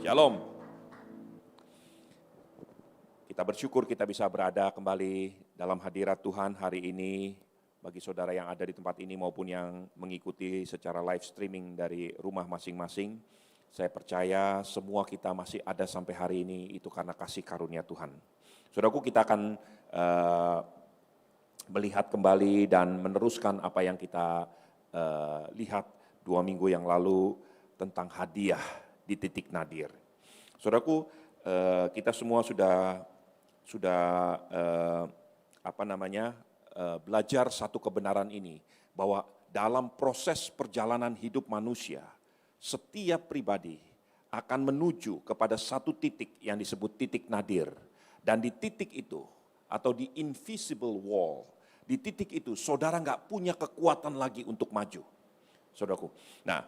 Shalom. Kita bersyukur kita bisa berada kembali dalam hadirat Tuhan hari ini. Bagi saudara yang ada di tempat ini maupun yang mengikuti secara live streaming dari rumah masing-masing. Saya percaya semua kita masih ada sampai hari ini itu karena kasih karunia Tuhan. Saudaraku, kita akan melihat kembali dan meneruskan apa yang kita lihat 2 minggu yang lalu tentang hadiah di titik nadir. Saudaraku, kita semua sudah belajar satu kebenaran ini, bahwa dalam proses perjalanan hidup manusia, setiap pribadi akan menuju kepada satu titik yang disebut titik nadir. Dan di titik itu, atau di invisible wall, di titik itu saudara nggak punya kekuatan lagi untuk maju. Saudaraku, nah,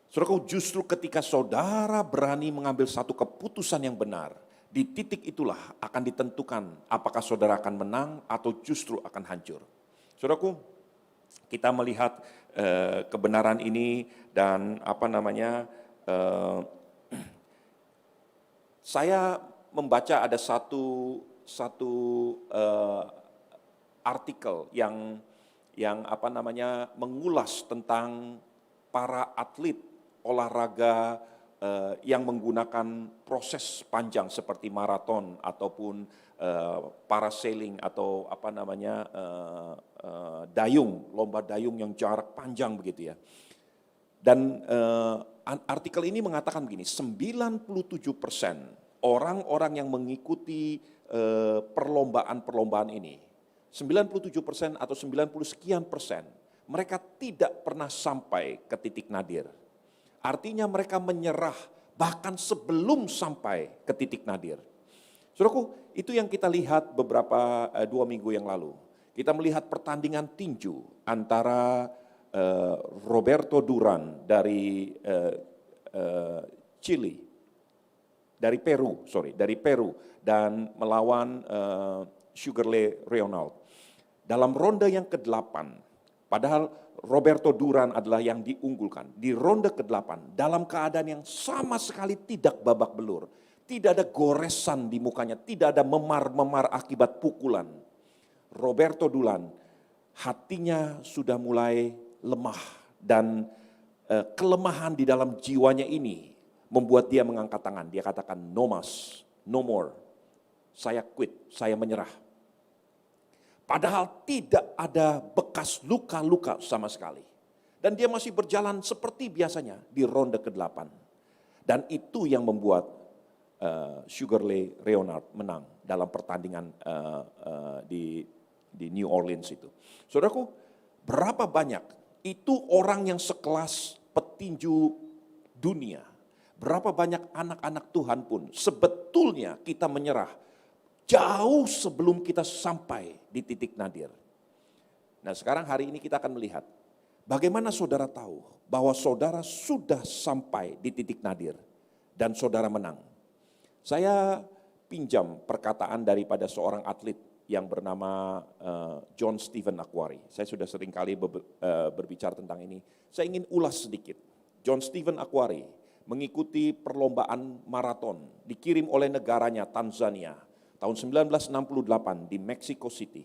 saudaraku, justru ketika saudara berani mengambil satu keputusan yang benar, di titik itulah akan ditentukan apakah saudara akan menang atau justru akan hancur. Saudaraku, kita melihat kebenaran ini dan saya membaca ada satu artikel yang mengulas tentang para atlet olahraga yang menggunakan proses panjang seperti maraton ataupun parasailing atau dayung, lomba dayung yang jarak panjang begitu ya. Dan artikel ini mengatakan begini, 97% orang-orang yang mengikuti perlombaan ini, 97% atau 90 sekian persen, mereka tidak pernah sampai ke titik nadir. Artinya mereka menyerah bahkan sebelum sampai ke titik nadir. Saudaraku, itu yang kita lihat beberapa 2 minggu yang lalu. Kita melihat pertandingan tinju antara Roberto Duran dari Chili, dari Peru dan melawan Sugarley Ronald. Dalam ronde yang ke-8, padahal Roberto Duran adalah yang diunggulkan. Di ronde ke-8, dalam keadaan yang sama sekali tidak babak belur. Tidak ada goresan di mukanya, tidak ada memar-memar akibat pukulan. Roberto Duran, hatinya sudah mulai lemah. Dan kelemahan di dalam jiwanya ini membuat dia mengangkat tangan. Dia katakan, no mas, no more. Saya quit, saya menyerah. Padahal tidak ada bekas luka-luka sama sekali. Dan dia masih berjalan seperti biasanya di ronde ke-8. Dan itu yang membuat Sugarley Ronald menang dalam pertandingan di New Orleans itu. Saudaraku, berapa banyak itu orang yang sekelas petinju dunia. Berapa banyak anak-anak Tuhan pun sebetulnya kita menyerah jauh sebelum kita sampai di titik nadir. Nah, sekarang hari ini kita akan melihat bagaimana saudara tahu bahwa saudara sudah sampai di titik nadir dan saudara menang. Saya pinjam perkataan daripada seorang atlet yang bernama John Stephen Akhwari. Saya sudah sering kali berbicara tentang ini. Saya ingin ulas sedikit. John Stephen Akhwari mengikuti perlombaan maraton dikirim oleh negaranya Tanzania tahun 1968 di Mexico City.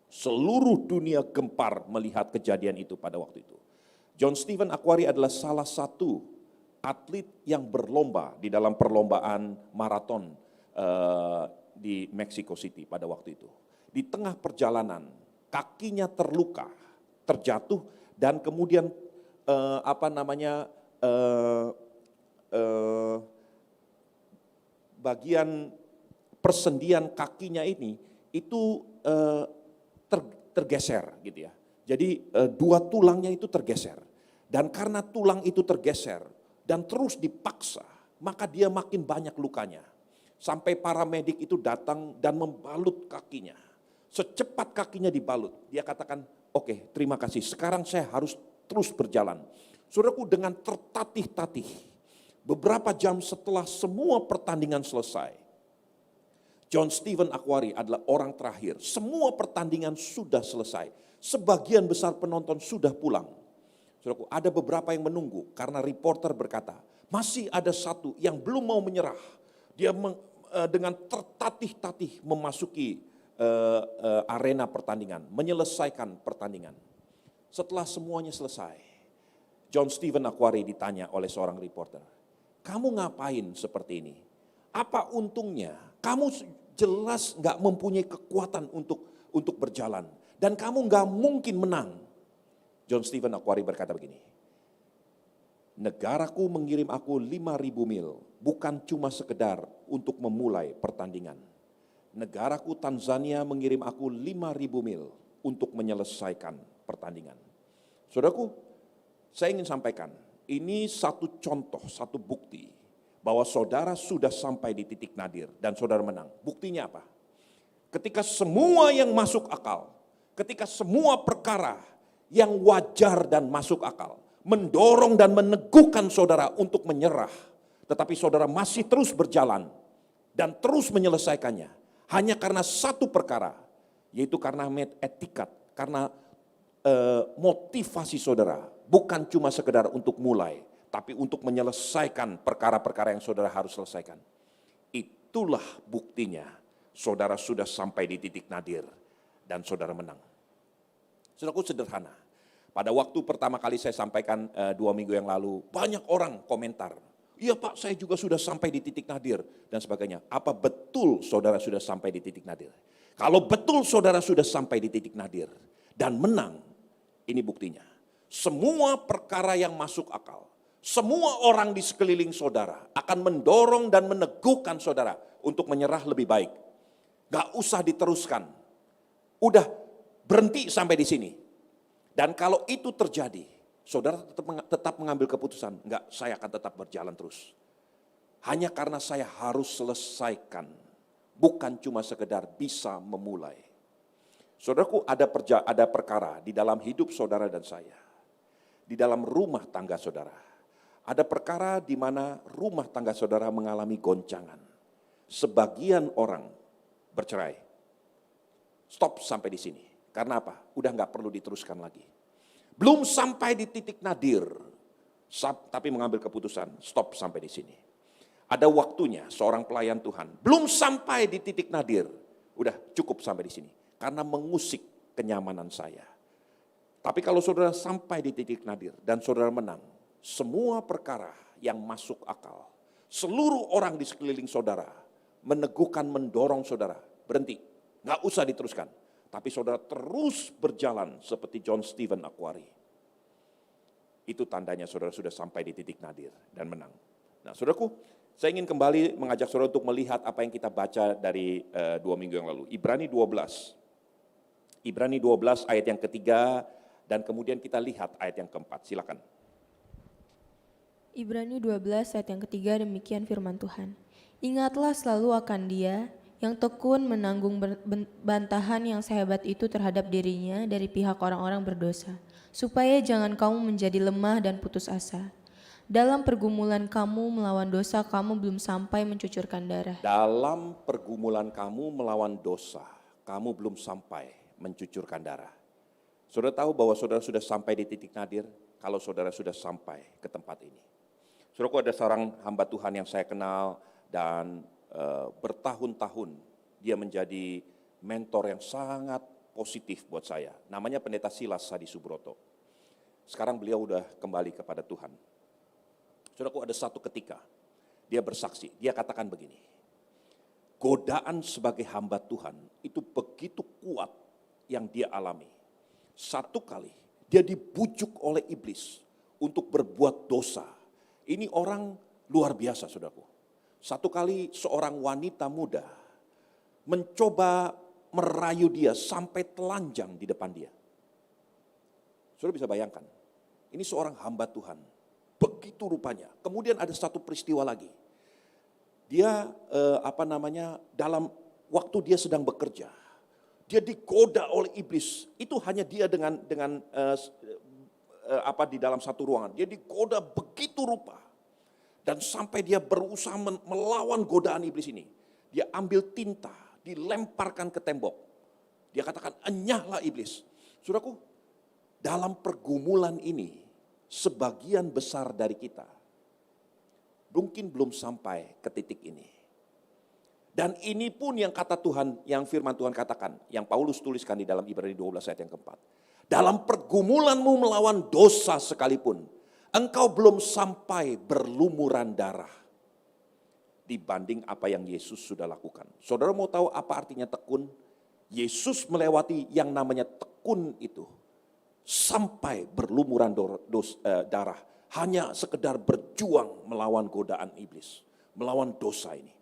Seluruh dunia gempar melihat kejadian itu pada waktu itu. John Stephen Akhwari adalah salah satu atlet yang berlomba di dalam perlombaan maraton di Mexico City pada waktu itu. Di tengah perjalanan, kakinya terluka, terjatuh dan kemudian bagian persendian kakinya ini itu tergeser gitu ya. Jadi 2 tulangnya itu tergeser. Dan karena tulang itu tergeser dan terus dipaksa, maka dia makin banyak lukanya. Sampai paramedik itu datang dan membalut kakinya. Secepat kakinya dibalut, dia katakan, oke, terima kasih, sekarang saya harus terus berjalan. Saudaraku, dengan tertatih-tatih, beberapa jam setelah semua pertandingan selesai, John Stephen Akhwari adalah orang terakhir. Semua pertandingan sudah selesai. Sebagian besar penonton sudah pulang. Saudaraku, ada beberapa yang menunggu karena reporter berkata, Masih ada satu yang belum mau menyerah. Dia dengan tertatih-tatih memasuki arena pertandingan, menyelesaikan pertandingan. Setelah semuanya selesai, John Stephen Akhwari ditanya oleh seorang reporter, kamu ngapain seperti ini? Apa untungnya? Kamu jelas gak mempunyai kekuatan untuk berjalan. Dan kamu gak mungkin menang. John Stephen Akhwari berkata begini, negaraku mengirim aku 5.000 mil, bukan cuma sekedar untuk memulai pertandingan. Negaraku Tanzania mengirim aku 5.000 mil untuk menyelesaikan pertandingan. Saudaraku, saya ingin sampaikan, ini satu contoh, satu bukti bahwa saudara sudah sampai di titik nadir dan saudara menang. Buktinya apa? Ketika semua yang masuk akal, ketika semua perkara yang wajar dan masuk akal, mendorong dan meneguhkan saudara untuk menyerah, tetapi saudara masih terus berjalan dan terus menyelesaikannya, hanya karena satu perkara, yaitu karena etikat, karena motivasi saudara, bukan cuma sekedar untuk mulai, tapi untuk menyelesaikan perkara-perkara yang saudara harus selesaikan. Itulah buktinya, saudara sudah sampai di titik nadir dan saudara menang. Saudaraku, sederhana. Pada waktu pertama kali saya sampaikan 2 minggu yang lalu, banyak orang komentar, iya Pak, saya juga sudah sampai di titik nadir dan sebagainya. Apa betul saudara sudah sampai di titik nadir? Kalau betul saudara sudah sampai di titik nadir dan menang, ini buktinya. Semua perkara yang masuk akal, semua orang di sekeliling saudara akan mendorong dan meneguhkan saudara untuk menyerah lebih baik. Gak usah diteruskan. Udah berhenti sampai di sini. Dan kalau itu terjadi, saudara tetap mengambil keputusan, enggak, saya akan tetap berjalan terus. Hanya karena saya harus selesaikan, bukan cuma sekedar bisa memulai. Saudaraku, ada perkara di dalam hidup saudara dan saya, di dalam rumah tangga saudara. Ada perkara di mana rumah tangga saudara mengalami goncangan. Sebagian orang bercerai. Stop sampai di sini. Karena apa? Udah gak perlu diteruskan lagi. Belum sampai di titik nadir, tapi mengambil keputusan, stop sampai di sini. Ada waktunya seorang pelayan Tuhan, belum sampai di titik nadir, udah cukup sampai di sini. Karena mengusik kenyamanan saya. Tapi kalau saudara sampai di titik nadir dan saudara menang, semua perkara yang masuk akal, seluruh orang di sekeliling saudara, meneguhkan, mendorong saudara, berhenti, gak usah diteruskan. Tapi saudara terus berjalan seperti John Stephen Akhwari. Itu tandanya saudara sudah sampai di titik nadir dan menang. Nah saudaraku, saya ingin kembali mengajak saudara untuk melihat apa yang kita baca dari 2 minggu yang lalu. Ibrani 12. Ibrani 12 ayat yang ketiga dan kemudian kita lihat ayat yang keempat. Silakan. Ibrani 12 ayat yang ketiga, demikian firman Tuhan. Ingatlah selalu akan Dia yang tekun menanggung bantahan yang sehebat itu terhadap dirinya dari pihak orang-orang berdosa, supaya jangan kamu menjadi lemah dan putus asa. Dalam pergumulan kamu melawan dosa, kamu belum sampai mencucurkan darah. Dalam pergumulan kamu melawan dosa, kamu belum sampai mencucurkan darah. Saudara tahu bahwa saudara sudah sampai di titik nadir kalau saudara sudah sampai ke tempat ini. Saudaraku, ada seorang hamba Tuhan yang saya kenal dan bertahun-tahun dia menjadi mentor yang sangat positif buat saya. Namanya Pendeta Silas Sadi Subroto. Sekarang beliau udah kembali kepada Tuhan. Saudaraku, ada satu ketika dia bersaksi, dia katakan begini, godaan sebagai hamba Tuhan itu begitu kuat yang dia alami. Satu kali dia dibujuk oleh iblis untuk berbuat dosa. Ini orang luar biasa, saudaraku. Satu kali seorang wanita muda mencoba merayu dia sampai telanjang di depan dia. Saudara bisa bayangkan, ini seorang hamba Tuhan, begitu rupanya. Kemudian ada satu peristiwa lagi. Dia dalam waktu dia sedang bekerja, dia digoda oleh iblis. Itu hanya dia dengan di dalam satu ruangan. Dia digoda begitu rupa. Dan sampai dia berusaha melawan godaan iblis ini. Dia ambil tinta, dilemparkan ke tembok. Dia katakan, enyahlah iblis. Saudaraku, dalam pergumulan ini, sebagian besar dari kita mungkin belum sampai ke titik ini. Dan ini pun yang kata Tuhan, yang firman Tuhan katakan, yang Paulus tuliskan di dalam Ibrani 12 ayat yang keempat. Dalam pergumulanmu melawan dosa sekalipun, engkau belum sampai berlumuran darah dibanding apa yang Yesus sudah lakukan. Saudara mau tahu apa artinya tekun? Yesus melewati yang namanya tekun itu sampai berlumuran darah. Hanya sekedar berjuang melawan godaan iblis, melawan dosa ini.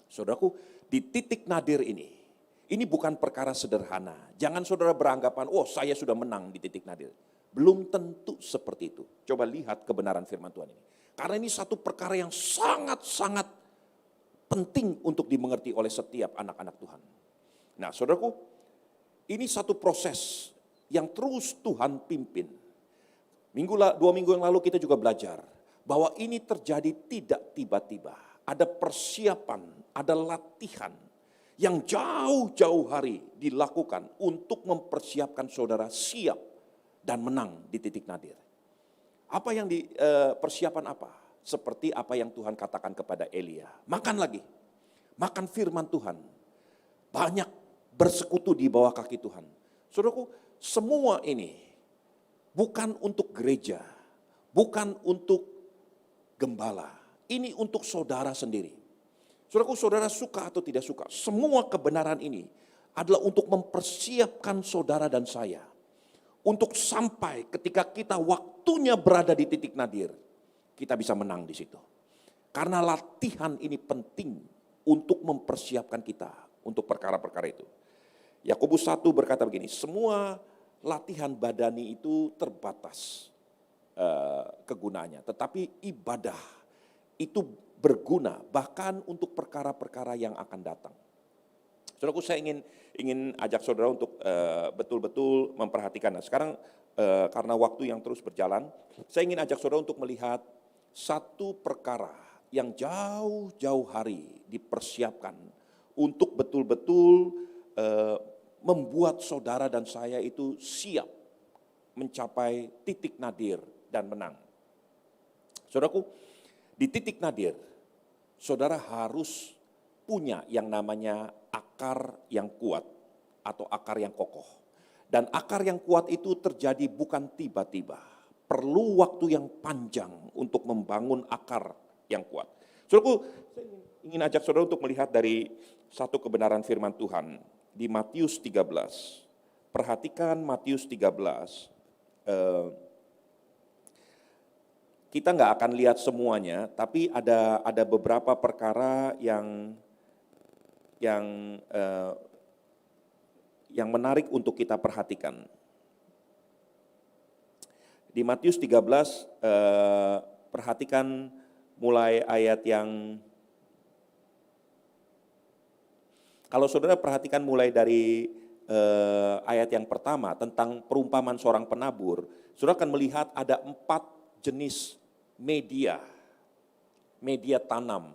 Saudaraku, di titik nadir ini bukan perkara sederhana. Jangan saudara beranggapan, oh saya sudah menang di titik nadir. Belum tentu seperti itu. Coba lihat kebenaran firman Tuhan ini. Karena ini satu perkara yang sangat-sangat penting untuk dimengerti oleh setiap anak-anak Tuhan. Nah saudaraku, ini satu proses yang terus Tuhan pimpin. 2 minggu yang lalu kita juga belajar bahwa ini terjadi tidak tiba-tiba. Ada persiapan, ada latihan yang jauh-jauh hari dilakukan untuk mempersiapkan saudara siap dan menang di titik nadir. Apa yang persiapan apa? Seperti apa yang Tuhan katakan kepada Elia. Makan lagi, makan firman Tuhan. Banyak bersekutu di bawah kaki Tuhan. Saudaraku, semua ini bukan untuk gereja, bukan untuk gembala. Ini untuk saudara sendiri. Saudaraku, saudara suka atau tidak suka, semua kebenaran ini adalah untuk mempersiapkan saudara dan saya. Untuk sampai ketika kita waktunya berada di titik nadir, kita bisa menang di situ. Karena latihan ini penting untuk mempersiapkan kita untuk perkara-perkara itu. Yakobus 1 berkata begini, semua latihan badani itu terbatas kegunaannya. Tetapi ibadah itu berguna bahkan untuk perkara-perkara yang akan datang. Saudaraku, saya ingin ajak saudara untuk betul-betul memperhatikan. Nah, sekarang karena waktu yang terus berjalan, saya ingin ajak saudara untuk melihat satu perkara yang jauh-jauh hari dipersiapkan untuk betul-betul membuat saudara dan saya itu siap mencapai titik nadir dan menang. Saudaraku, di titik nadir, saudara harus punya yang namanya akar yang kuat atau akar yang kokoh. Dan akar yang kuat itu terjadi bukan tiba-tiba. Perlu waktu yang panjang untuk membangun akar yang kuat. Saudaraku, saya ingin ajak saudara untuk melihat dari satu kebenaran firman Tuhan di Matius 13. Perhatikan Matius 13. Kita nggak akan lihat semuanya, tapi ada beberapa perkara yang menarik untuk kita perhatikan. Di Matius 13, perhatikan mulai ayat yang, kalau saudara perhatikan mulai dari ayat yang pertama tentang perumpamaan seorang penabur, saudara akan melihat ada 4 jenis media tanam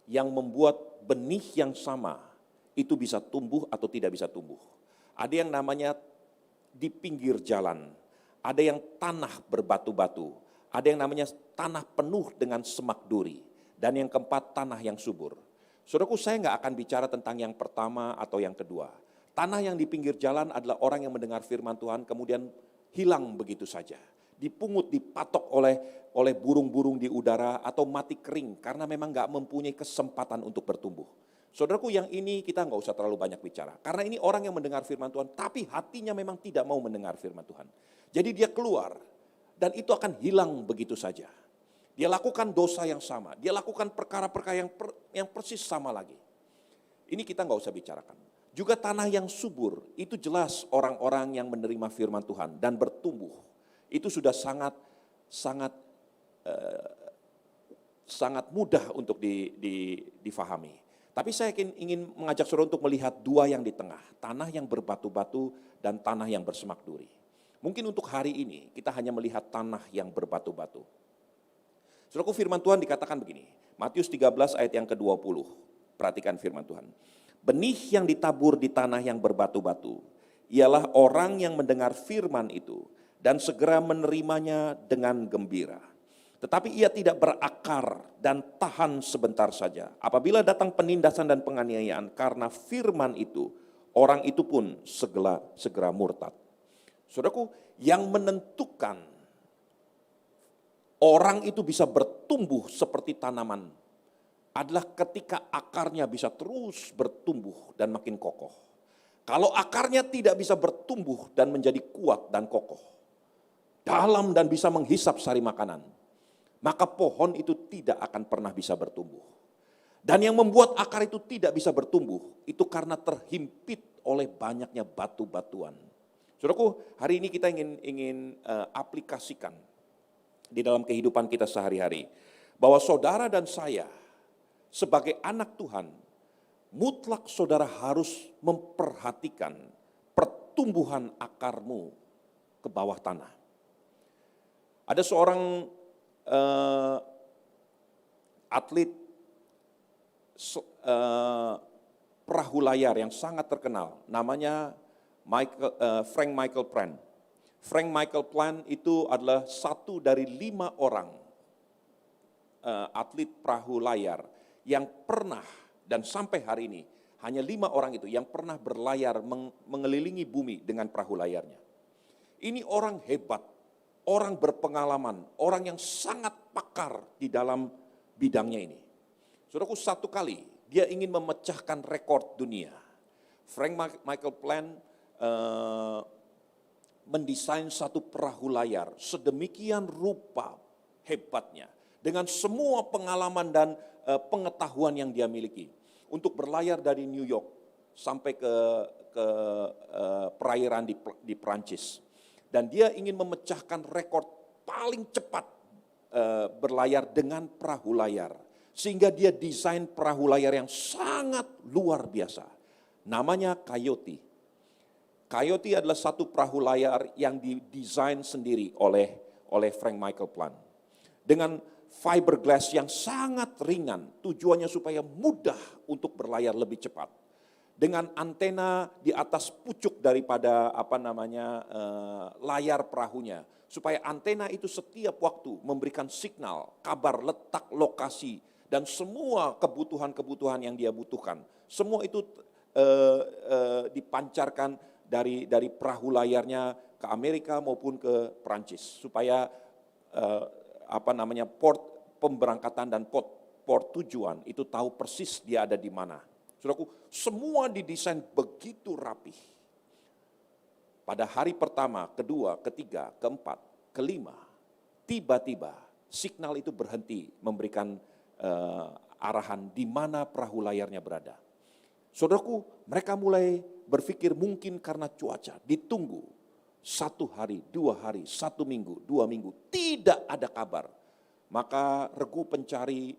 yang membuat benih yang sama itu bisa tumbuh atau tidak bisa tumbuh. Ada yang namanya di pinggir jalan, ada yang tanah berbatu-batu, ada yang namanya tanah penuh dengan semak duri, dan yang keempat tanah yang subur. Saudaraku, saya nggak akan bicara tentang yang pertama atau yang kedua. Tanah yang di pinggir jalan adalah orang yang mendengar firman Tuhan kemudian hilang begitu saja. Dipungut, dipatok oleh burung-burung di udara atau mati kering karena memang nggak mempunyai kesempatan untuk bertumbuh. Saudaraku, yang ini kita nggak usah terlalu banyak bicara. Karena ini orang yang mendengar firman Tuhan tapi hatinya memang tidak mau mendengar firman Tuhan. Jadi dia keluar dan itu akan hilang begitu saja. Dia lakukan dosa yang sama, dia lakukan perkara-perkara yang persis sama lagi. Ini kita nggak usah bicarakan. Juga tanah yang subur, itu jelas orang-orang yang menerima firman Tuhan dan bertumbuh. Itu sudah sangat mudah untuk difahami. Tapi saya ingin mengajak saudara untuk melihat 2 yang di tengah, tanah yang berbatu-batu dan tanah yang bersemak duri. Mungkin untuk hari ini kita hanya melihat tanah yang berbatu-batu. Saudaraku, firman Tuhan dikatakan begini, Matius 13 ayat yang ke-20, perhatikan firman Tuhan. Benih yang ditabur di tanah yang berbatu-batu, ialah orang yang mendengar firman itu, dan segera menerimanya dengan gembira. Tetapi ia tidak berakar dan tahan sebentar saja. Apabila datang penindasan dan penganiayaan karena firman itu, orang itu pun segera murtad. Saudaraku, yang menentukan orang itu bisa bertumbuh seperti tanaman adalah ketika akarnya bisa terus bertumbuh dan makin kokoh. Kalau akarnya tidak bisa bertumbuh dan menjadi kuat dan kokoh, dalam dan bisa menghisap sari makanan, maka pohon itu tidak akan pernah bisa bertumbuh. Dan yang membuat akar itu tidak bisa bertumbuh, itu karena terhimpit oleh banyaknya batu-batuan. Saudaraku, hari ini kita ingin aplikasikan di dalam kehidupan kita sehari-hari, bahwa saudara dan saya sebagai anak Tuhan, mutlak saudara harus memperhatikan pertumbuhan akarmu ke bawah tanah. Ada seorang atlet perahu layar yang sangat terkenal, namanya Frank Michael Plan. Frank Michael Plan itu adalah satu dari 5 orang atlet perahu layar yang pernah, dan sampai hari ini hanya 5 orang itu yang pernah berlayar mengelilingi bumi dengan perahu layarnya. Ini orang hebat, orang berpengalaman, orang yang sangat pakar di dalam bidangnya ini. Saudaraku, satu kali dia ingin memecahkan rekor dunia. Frank Michael Plan mendesain satu perahu layar sedemikian rupa hebatnya, dengan semua pengalaman dan pengetahuan yang dia miliki, untuk berlayar dari New York sampai ke perairan di Prancis. Dan dia ingin memecahkan rekor paling cepat berlayar dengan perahu layar. Sehingga dia desain perahu layar yang sangat luar biasa. Namanya Coyote. Coyote adalah satu perahu layar yang didesain sendiri oleh Frank Michael Plan. Dengan fiberglass yang sangat ringan, tujuannya supaya mudah untuk berlayar lebih cepat. Dengan antena di atas pucuk daripada layar perahunya, supaya antena itu setiap waktu memberikan signal, kabar letak lokasi, dan semua kebutuhan-kebutuhan yang dia butuhkan. Semua itu dipancarkan dari perahu layarnya ke Amerika maupun ke Prancis, supaya port pemberangkatan dan port tujuan itu tahu persis dia ada di mana. Saudaraku, semua didesain begitu rapih. Pada hari pertama, kedua, ketiga, keempat, kelima, tiba-tiba signal itu berhenti memberikan arahan di mana perahu layarnya berada. Saudaraku, mereka mulai berpikir mungkin karena cuaca, ditunggu 1 hari, 2 hari, 1 minggu, 2 minggu, tidak ada kabar. Maka regu pencari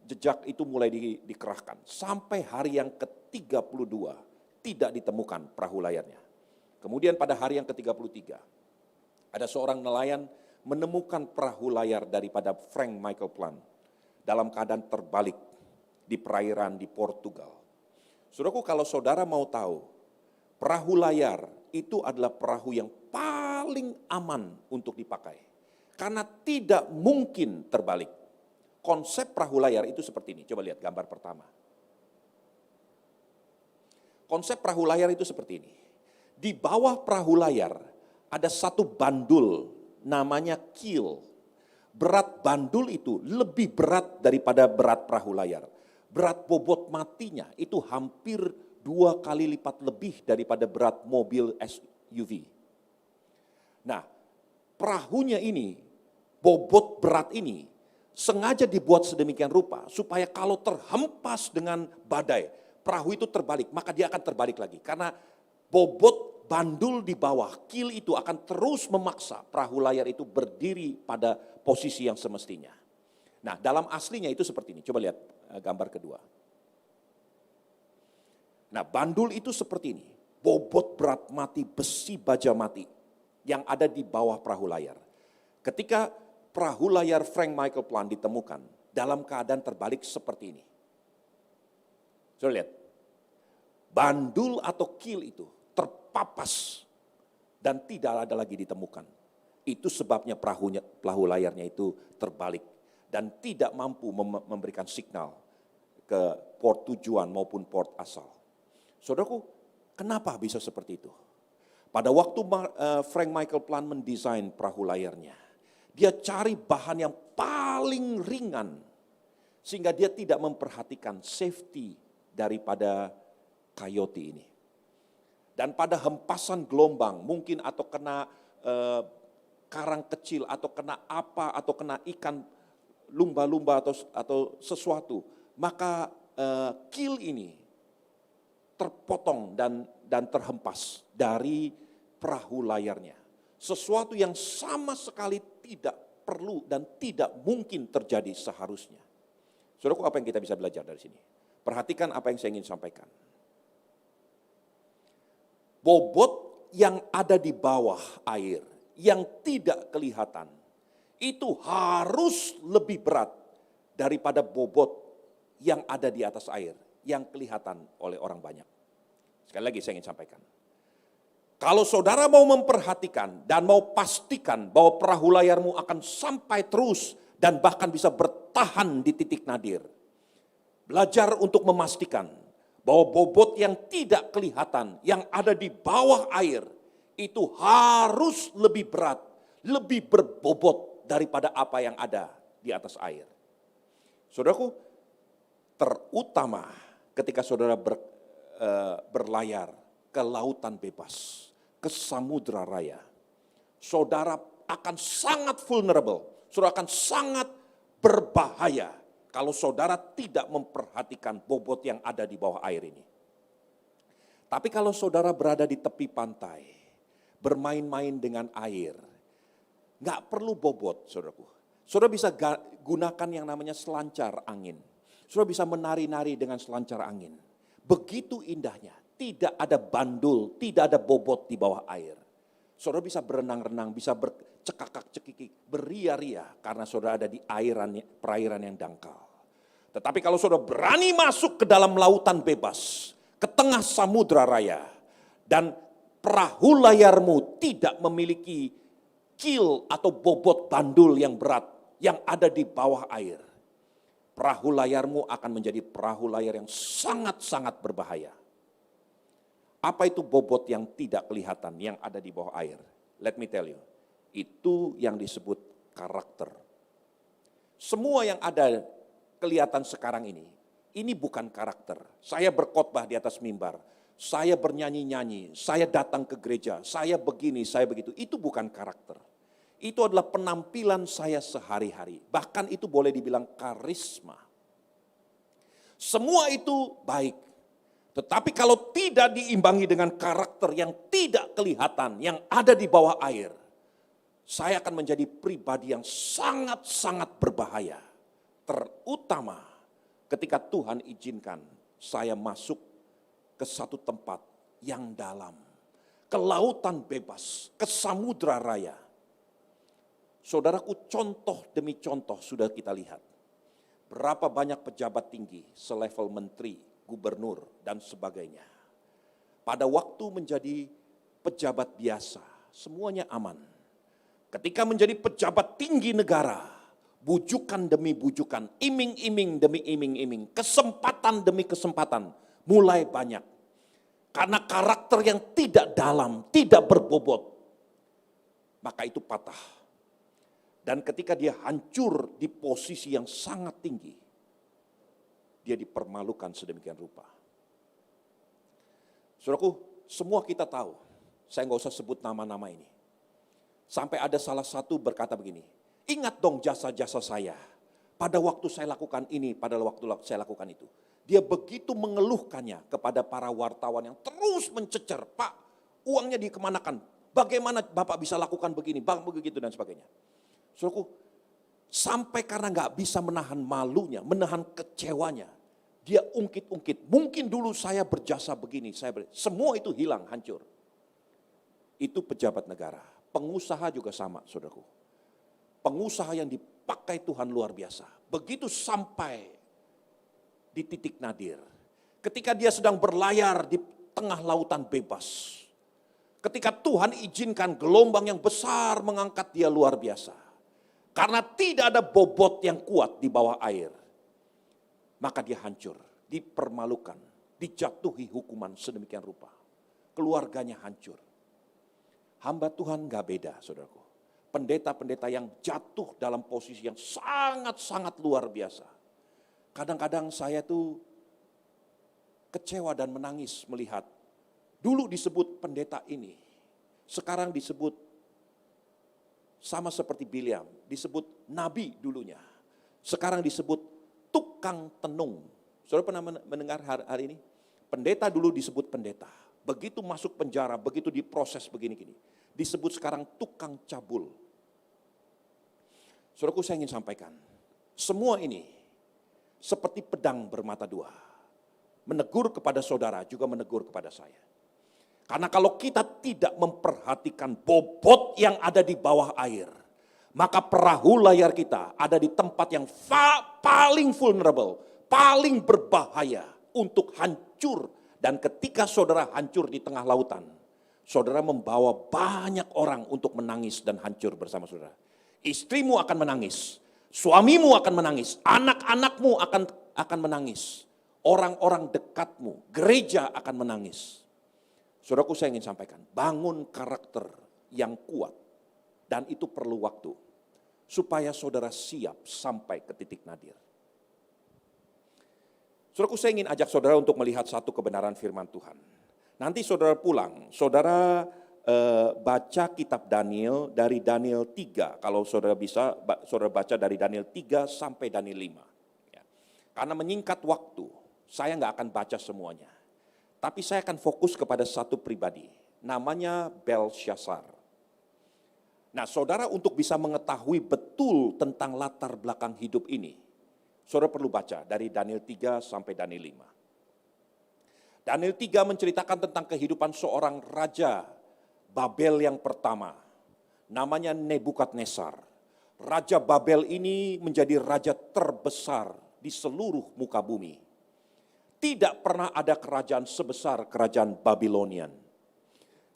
jejak itu mulai dikerahkan. Sampai hari yang ke-32 tidak ditemukan perahu layarnya. Kemudian pada hari yang ke-33 ada seorang nelayan menemukan perahu layar daripada Frank Michael Plan dalam keadaan terbalik di perairan di Portugal. Saudaraku, kalau saudara mau tahu, perahu layar itu adalah perahu yang paling aman untuk dipakai. Karena tidak mungkin terbalik. Konsep perahu layar itu seperti ini. Coba lihat gambar pertama. Konsep perahu layar itu seperti ini. Di bawah perahu layar ada satu bandul namanya keel. Berat bandul itu lebih berat daripada berat perahu layar. Berat bobot matinya itu hampir 2 kali lipat lebih daripada berat mobil SUV. Nah, perahunya ini, bobot berat ini, sengaja dibuat sedemikian rupa supaya kalau terhempas dengan badai, perahu itu terbalik, maka dia akan terbalik lagi. Karena bobot bandul di bawah, keel itu akan terus memaksa perahu layar itu berdiri pada posisi yang semestinya. Nah, dalam aslinya itu seperti ini. Coba lihat gambar kedua. Nah, bandul itu seperti ini. Bobot berat mati, besi baja mati yang ada di bawah perahu layar. Ketika perahu layar Frank Michael Plan ditemukan dalam keadaan terbalik seperti ini. Coba lihat. Bandul atau keel itu terpapas dan tidak ada lagi ditemukan. Itu sebabnya perahu layarnya itu terbalik dan tidak mampu memberikan signal ke port tujuan maupun port asal. Saudaraku, kenapa bisa seperti itu? Pada waktu Frank Michael Plan mendesain perahu layarnya, dia cari bahan yang paling ringan sehingga dia tidak memperhatikan safety daripada coyote ini. Dan pada hempasan gelombang mungkin atau kena karang kecil atau kena apa atau kena ikan lumba-lumba atau sesuatu, maka keel ini terpotong dan terhempas dari perahu layarnya. Sesuatu yang sama sekali tidak perlu dan tidak mungkin terjadi seharusnya. Saudaraku, apa yang kita bisa belajar dari sini? Perhatikan apa yang saya ingin sampaikan. Bobot yang ada di bawah air, yang tidak kelihatan, itu harus lebih berat daripada bobot yang ada di atas air, yang kelihatan oleh orang banyak. Sekali lagi saya ingin sampaikan. Kalau saudara mau memperhatikan dan mau pastikan bahwa perahu layarmu akan sampai terus dan bahkan bisa bertahan di titik nadir, belajar untuk memastikan bahwa bobot yang tidak kelihatan, yang ada di bawah air, itu harus lebih berat, lebih berbobot daripada apa yang ada di atas air. Saudaraku, terutama ketika saudara berlayar ke lautan bebas, ke samudra raya, saudara akan sangat vulnerable, saudara akan sangat berbahaya kalau saudara tidak memperhatikan bobot yang ada di bawah air ini. Tapi kalau saudara berada di tepi pantai, bermain-main dengan air, nggak perlu bobot, saudaraku. Saudara bisa gunakan yang namanya selancar angin. Saudara bisa menari-nari dengan selancar angin. Begitu indahnya, tidak ada bandul, tidak ada bobot di bawah air. Saudara bisa berenang-renang, bisa bercekakak-cekikik, beria-ria karena saudara ada di perairan yang dangkal. Tetapi kalau saudara berani masuk ke dalam lautan bebas, ke tengah samudra raya, dan perahu layarmu tidak memiliki keel atau bobot bandul yang berat yang ada di bawah air, perahu layarmu akan menjadi perahu layar yang sangat-sangat berbahaya. Apa itu bobot yang tidak kelihatan yang ada di bawah air? Let me tell you, itu yang disebut karakter. Semua yang ada kelihatan sekarang ini bukan karakter. Saya berkhotbah di atas mimbar, saya bernyanyi-nyanyi, saya datang ke gereja, saya begini, saya begitu. Itu bukan karakter. Itu adalah penampilan saya sehari-hari. Bahkan itu boleh dibilang karisma. Semua itu baik. Tetapi kalau tidak diimbangi dengan karakter yang tidak kelihatan, yang ada di bawah air, saya akan menjadi pribadi yang sangat-sangat berbahaya. Terutama ketika Tuhan izinkan saya masuk ke satu tempat yang dalam, ke lautan bebas, ke samudra raya. Saudaraku, contoh demi contoh sudah kita lihat. Berapa banyak pejabat tinggi selevel menteri, gubernur, dan sebagainya. Pada waktu menjadi pejabat biasa, semuanya aman. Ketika menjadi pejabat tinggi negara, bujukan demi bujukan, iming-iming demi iming-iming, kesempatan demi kesempatan, mulai banyak. Karena karakter yang tidak dalam, tidak berbobot, maka itu patah. Dan ketika dia hancur di posisi yang sangat tinggi, dia dipermalukan sedemikian rupa. Saudaraku, semua kita tahu, saya nggak usah sebut nama-nama ini. Sampai ada salah satu berkata begini, ingat dong jasa-jasa saya. Pada waktu saya lakukan ini, pada waktu saya lakukan itu. Dia begitu mengeluhkannya kepada para wartawan yang terus mencecer, Pak, uangnya dikemanakan? Bagaimana Bapak bisa lakukan begini, begitu dan sebagainya. Saudaraku, sampai karena nggak bisa menahan malunya, menahan kecewanya, dia ungkit-ungkit. Mungkin dulu saya berjasa begini, semua itu hilang, hancur. Itu pejabat negara. Pengusaha juga sama, saudaraku. Pengusaha yang dipakai Tuhan luar biasa. Begitu sampai di titik nadir, ketika dia sedang berlayar di tengah lautan bebas, Ketika Tuhan izinkan gelombang yang besar mengangkat dia luar biasa. Karena tidak ada bobot yang kuat di bawah air. Maka dia hancur, dipermalukan, dijatuhi hukuman sedemikian rupa. Keluarganya hancur. Hamba Tuhan gak beda, saudaraku. Pendeta-pendeta yang jatuh dalam posisi yang sangat-sangat luar biasa. Kadang-kadang saya tuh kecewa dan menangis melihat. Dulu disebut pendeta ini, sekarang disebut sama seperti Bileam, disebut nabi dulunya. Sekarang disebut tukang tenung. Saudara pernah mendengar hari ini? Pendeta dulu disebut pendeta. Begitu masuk penjara, begitu diproses begini-gini. Disebut sekarang tukang cabul. Saudaraku, saya ingin sampaikan, semua ini seperti pedang bermata dua. Menegur kepada saudara, juga menegur kepada saya. Karena kalau kita tidak memperhatikan bobot yang ada di bawah air, maka perahu layar kita ada di tempat yang paling vulnerable, paling berbahaya untuk hancur. Dan ketika saudara hancur di tengah lautan, saudara membawa banyak orang untuk menangis dan hancur bersama saudara. Istrimu akan menangis, suamimu akan menangis, anak-anakmu akan menangis, orang-orang dekatmu, gereja akan menangis. Saudaraku, saya ingin sampaikan, bangun karakter yang kuat, dan itu perlu waktu, supaya saudara siap sampai ke titik nadir. Saudaraku, saya ingin ajak saudara untuk melihat satu kebenaran firman Tuhan. Nanti saudara pulang, saudara baca kitab Daniel dari Daniel 3. Kalau saudara bisa, saudara baca dari Daniel 3 sampai Daniel 5. Ya. Karena menyingkat waktu, saya nggak akan baca semuanya. Tapi saya akan fokus kepada satu pribadi, namanya Belshazzar. Nah, saudara untuk bisa mengetahui betul tentang latar belakang hidup ini, saudara perlu baca dari Daniel 3 sampai Daniel 5. Daniel 3 menceritakan tentang kehidupan seorang raja Babel yang pertama, namanya Nebukadnezar. Raja Babel ini menjadi raja terbesar di seluruh muka bumi. Tidak pernah ada kerajaan sebesar kerajaan Babylonian.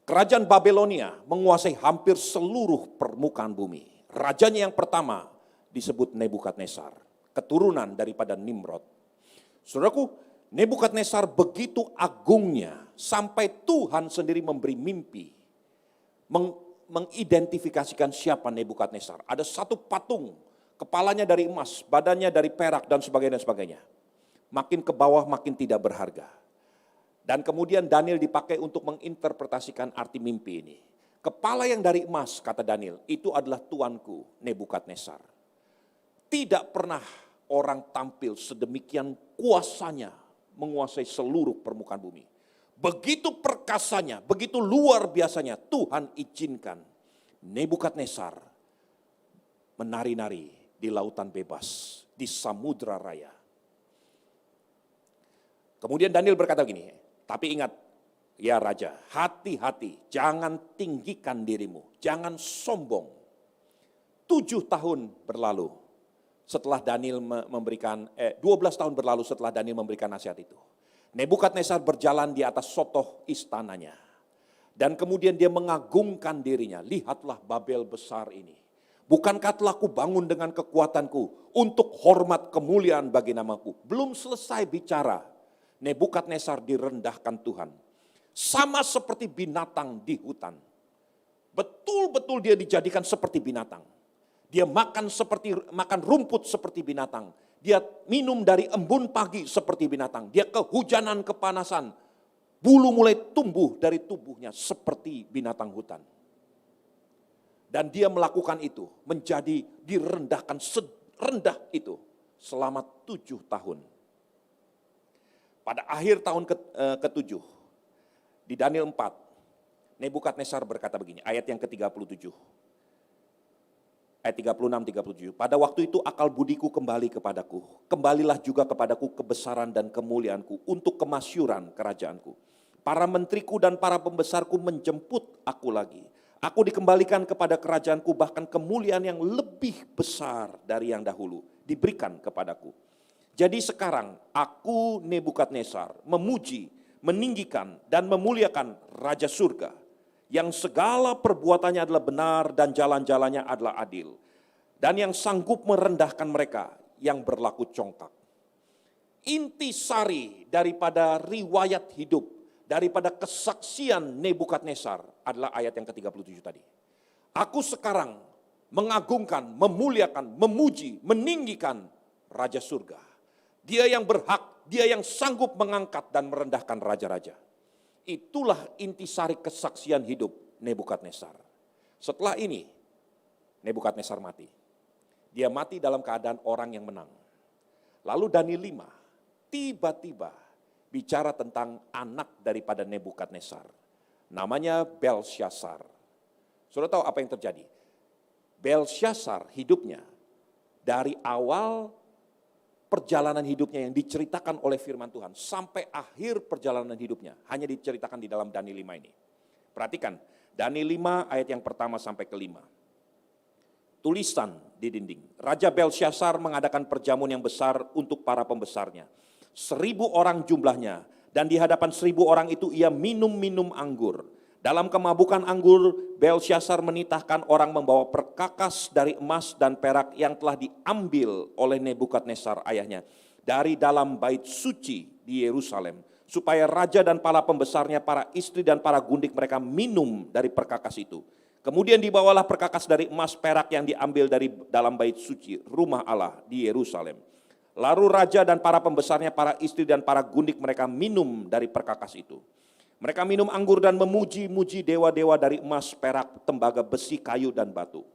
Kerajaan Babilonia menguasai hampir seluruh permukaan bumi. Rajanya yang pertama disebut Nebukadnezar, keturunan daripada Nimrod. Saudaraku, Nebukadnezar begitu agungnya sampai Tuhan sendiri memberi mimpi, mengidentifikasikan siapa Nebukadnezar. Ada satu patung, kepalanya dari emas, badannya dari perak dan sebagainya. Makin ke bawah makin tidak berharga. Dan kemudian Daniel dipakai untuk menginterpretasikan arti mimpi ini. Kepala yang dari emas, kata Daniel, itu adalah tuanku Nebukadnezar. Tidak pernah orang tampil sedemikian kuasanya menguasai seluruh permukaan bumi. Begitu perkasanya, begitu luar biasanya, Tuhan izinkan Nebukadnezar menari-nari di lautan bebas, di samudra raya. Kemudian Daniel berkata gini, tapi ingat ya raja, hati-hati, jangan tinggikan dirimu, jangan sombong. 7 tahun berlalu setelah Daniel memberikan, 12 tahun berlalu setelah Daniel memberikan nasihat itu. Nebukadnezar berjalan di atas sotoh istananya. Dan kemudian dia mengagungkan dirinya, lihatlah Babel besar ini. Bukankah telah kubangun dengan kekuatanku untuk hormat kemuliaan bagi namaku. Belum selesai bicara, Nebukadnezar direndahkan Tuhan. Sama seperti binatang di hutan. Betul-betul dia dijadikan seperti binatang. Dia makan rumput seperti binatang. Dia minum dari embun pagi seperti binatang. Dia kehujanan, kepanasan. Bulu mulai tumbuh dari tubuhnya seperti binatang hutan. Dan dia melakukan itu, menjadi direndahkan serendah itu selama 7 tahun. Pada akhir tahun ke-7, di Daniel 4, Nebukadnezar berkata begini, ayat yang ke-37. Ayat 36-37. Pada waktu itu akal budiku kembali kepadaku. Kembalilah juga kepadaku kebesaran dan kemuliaanku untuk kemasyuran kerajaanku. Para menteriku dan para pembesarku menjemput aku lagi. Aku dikembalikan kepada kerajaanku, bahkan kemuliaan yang lebih besar dari yang dahulu diberikan kepadaku. Jadi sekarang aku Nebukadnezar memuji, meninggikan dan memuliakan Raja Surga yang segala perbuatannya adalah benar dan jalan-jalannya adalah adil, dan yang sanggup merendahkan mereka yang berlaku congkak. Intisari daripada riwayat hidup, daripada kesaksian Nebukadnezar adalah ayat yang ke-37 tadi. Aku sekarang mengagungkan, memuliakan, memuji, meninggikan Raja Surga. Dia yang berhak, dia yang sanggup mengangkat dan merendahkan raja-raja. Itulah intisari kesaksian hidup Nebukadnezar. Setelah ini, Nebukadnezar mati. Dia mati dalam keadaan orang yang menang. Lalu Daniel 5, tiba-tiba bicara tentang anak daripada Nebukadnezar. Namanya Belsyazar. Sudah tahu apa yang terjadi? Belsyazar hidupnya dari awal perjalanan hidupnya yang diceritakan oleh firman Tuhan sampai akhir perjalanan hidupnya hanya diceritakan di dalam Daniel 5 ini. Perhatikan, Daniel 5 ayat yang pertama sampai ke-5. Tulisan di dinding. Raja Belsyazar mengadakan perjamuan yang besar untuk para pembesarnya. 1.000 orang jumlahnya, dan di hadapan 1.000 orang itu ia minum anggur. Dalam kemabukan anggur, Belsyazar menitahkan orang membawa perkakas dari emas dan perak yang telah diambil oleh Nebukadnezar ayahnya dari dalam bait suci di Yerusalem, supaya raja dan para pembesarnya, para istri dan para gundik mereka minum dari perkakas itu. Kemudian dibawalah perkakas dari emas perak yang diambil dari dalam bait suci rumah Allah di Yerusalem. Lalu raja dan para pembesarnya, para istri dan para gundik mereka minum dari perkakas itu. Mereka minum anggur dan memuji-muji dewa-dewa dari emas, perak, tembaga, besi, kayu, dan batu.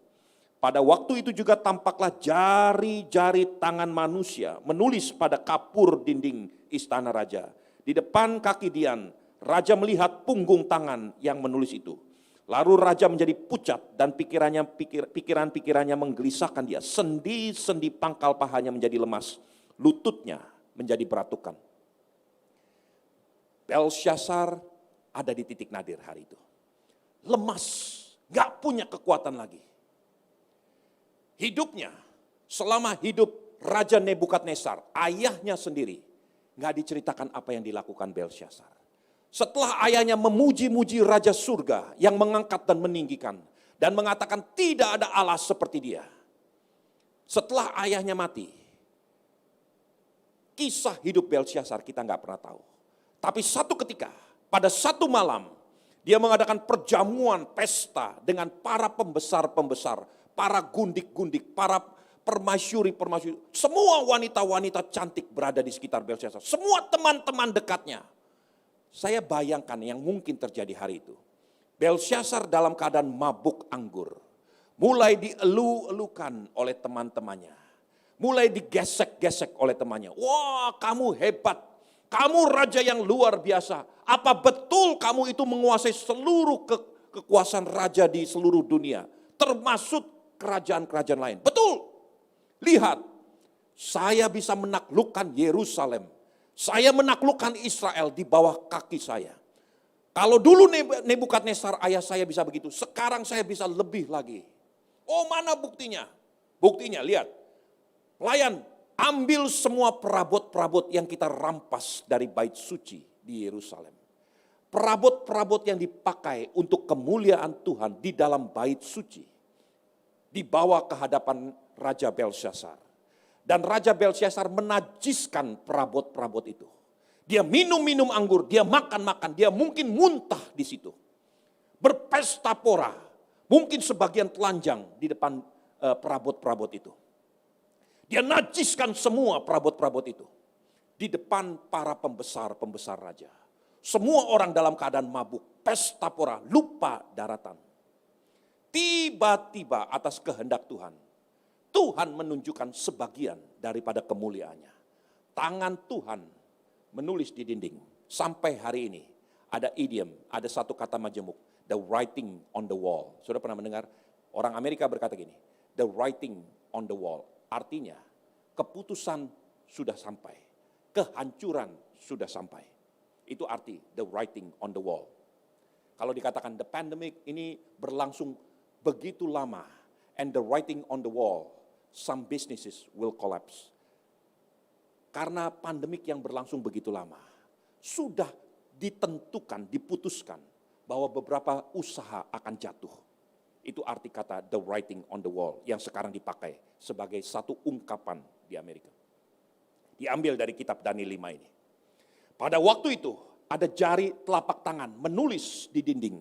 Pada waktu itu juga tampaklah jari-jari tangan manusia menulis pada kapur dinding istana raja. Di depan kaki Dian, raja melihat punggung tangan yang menulis itu. Lalu raja menjadi pucat dan pikiran-pikirannya menggelisahkan dia. Sendi-sendi pangkal pahanya menjadi lemas, lututnya menjadi beratukan. Belsyazar ada di titik nadir hari itu. Lemas, gak punya kekuatan lagi. Hidupnya, selama hidup Raja Nebukadnezar, ayahnya sendiri, gak diceritakan apa yang dilakukan Belsyazar. Setelah ayahnya memuji-muji Raja Surga yang mengangkat dan meninggikan, dan mengatakan tidak ada Allah seperti dia. Setelah ayahnya mati, kisah hidup Belsyazar kita gak pernah tahu. Tapi satu ketika, pada satu malam, dia mengadakan perjamuan pesta dengan para pembesar-pembesar, para gundik-gundik, para permasyuri-permasyuri. Semua wanita-wanita cantik berada di sekitar Belsyazar. Semua teman-teman dekatnya. Saya bayangkan yang mungkin terjadi hari itu. Belsyazar dalam keadaan mabuk anggur. Mulai dielu-elukan oleh teman-temannya. Mulai digesek-gesek oleh temannya. Wah, kamu hebat. Kamu raja yang luar biasa. Apa betul kamu itu menguasai seluruh kekuasaan raja di seluruh dunia? Termasuk kerajaan-kerajaan lain. Betul. Lihat, saya bisa menaklukkan Yerusalem. Saya menaklukkan Israel di bawah kaki saya. Kalau dulu Nebukadnezar ayah saya bisa begitu, sekarang saya bisa lebih lagi. Oh, mana buktinya? Buktinya, lihat. Pelayan, ambil semua perabot-perabot yang kita rampas dari bait suci di Yerusalem. Perabot-perabot yang dipakai untuk kemuliaan Tuhan di dalam bait suci. Dibawa ke hadapan Raja Belsyazar. Dan Raja Belsyazar menajiskan perabot-perabot itu. Dia minum-minum anggur, dia makan-makan, dia mungkin muntah di situ. Berpesta pora, mungkin sebagian telanjang di depan perabot-perabot itu. Dia najiskan semua perabot-perabot itu. Di depan para pembesar-pembesar raja. Semua orang dalam keadaan mabuk, pesta pora, lupa daratan. Tiba-tiba atas kehendak Tuhan, Tuhan menunjukkan sebagian daripada kemuliaannya. Tangan Tuhan menulis di dinding. Sampai hari ini ada idiom, ada satu kata majemuk, the writing on the wall. Sudah pernah mendengar? Orang Amerika berkata gini, the writing on the wall. Artinya keputusan sudah sampai, kehancuran sudah sampai. Itu arti the writing on the wall. Kalau dikatakan the pandemic ini berlangsung begitu lama, and the writing on the wall, some businesses will collapse. Karena pandemik yang berlangsung begitu lama, sudah ditentukan, diputuskan bahwa beberapa usaha akan jatuh. Itu arti kata the writing on the wall yang sekarang dipakai sebagai satu ungkapan di Amerika. Diambil dari kitab Daniel 5 ini. Pada waktu itu ada jari telapak tangan menulis di dinding.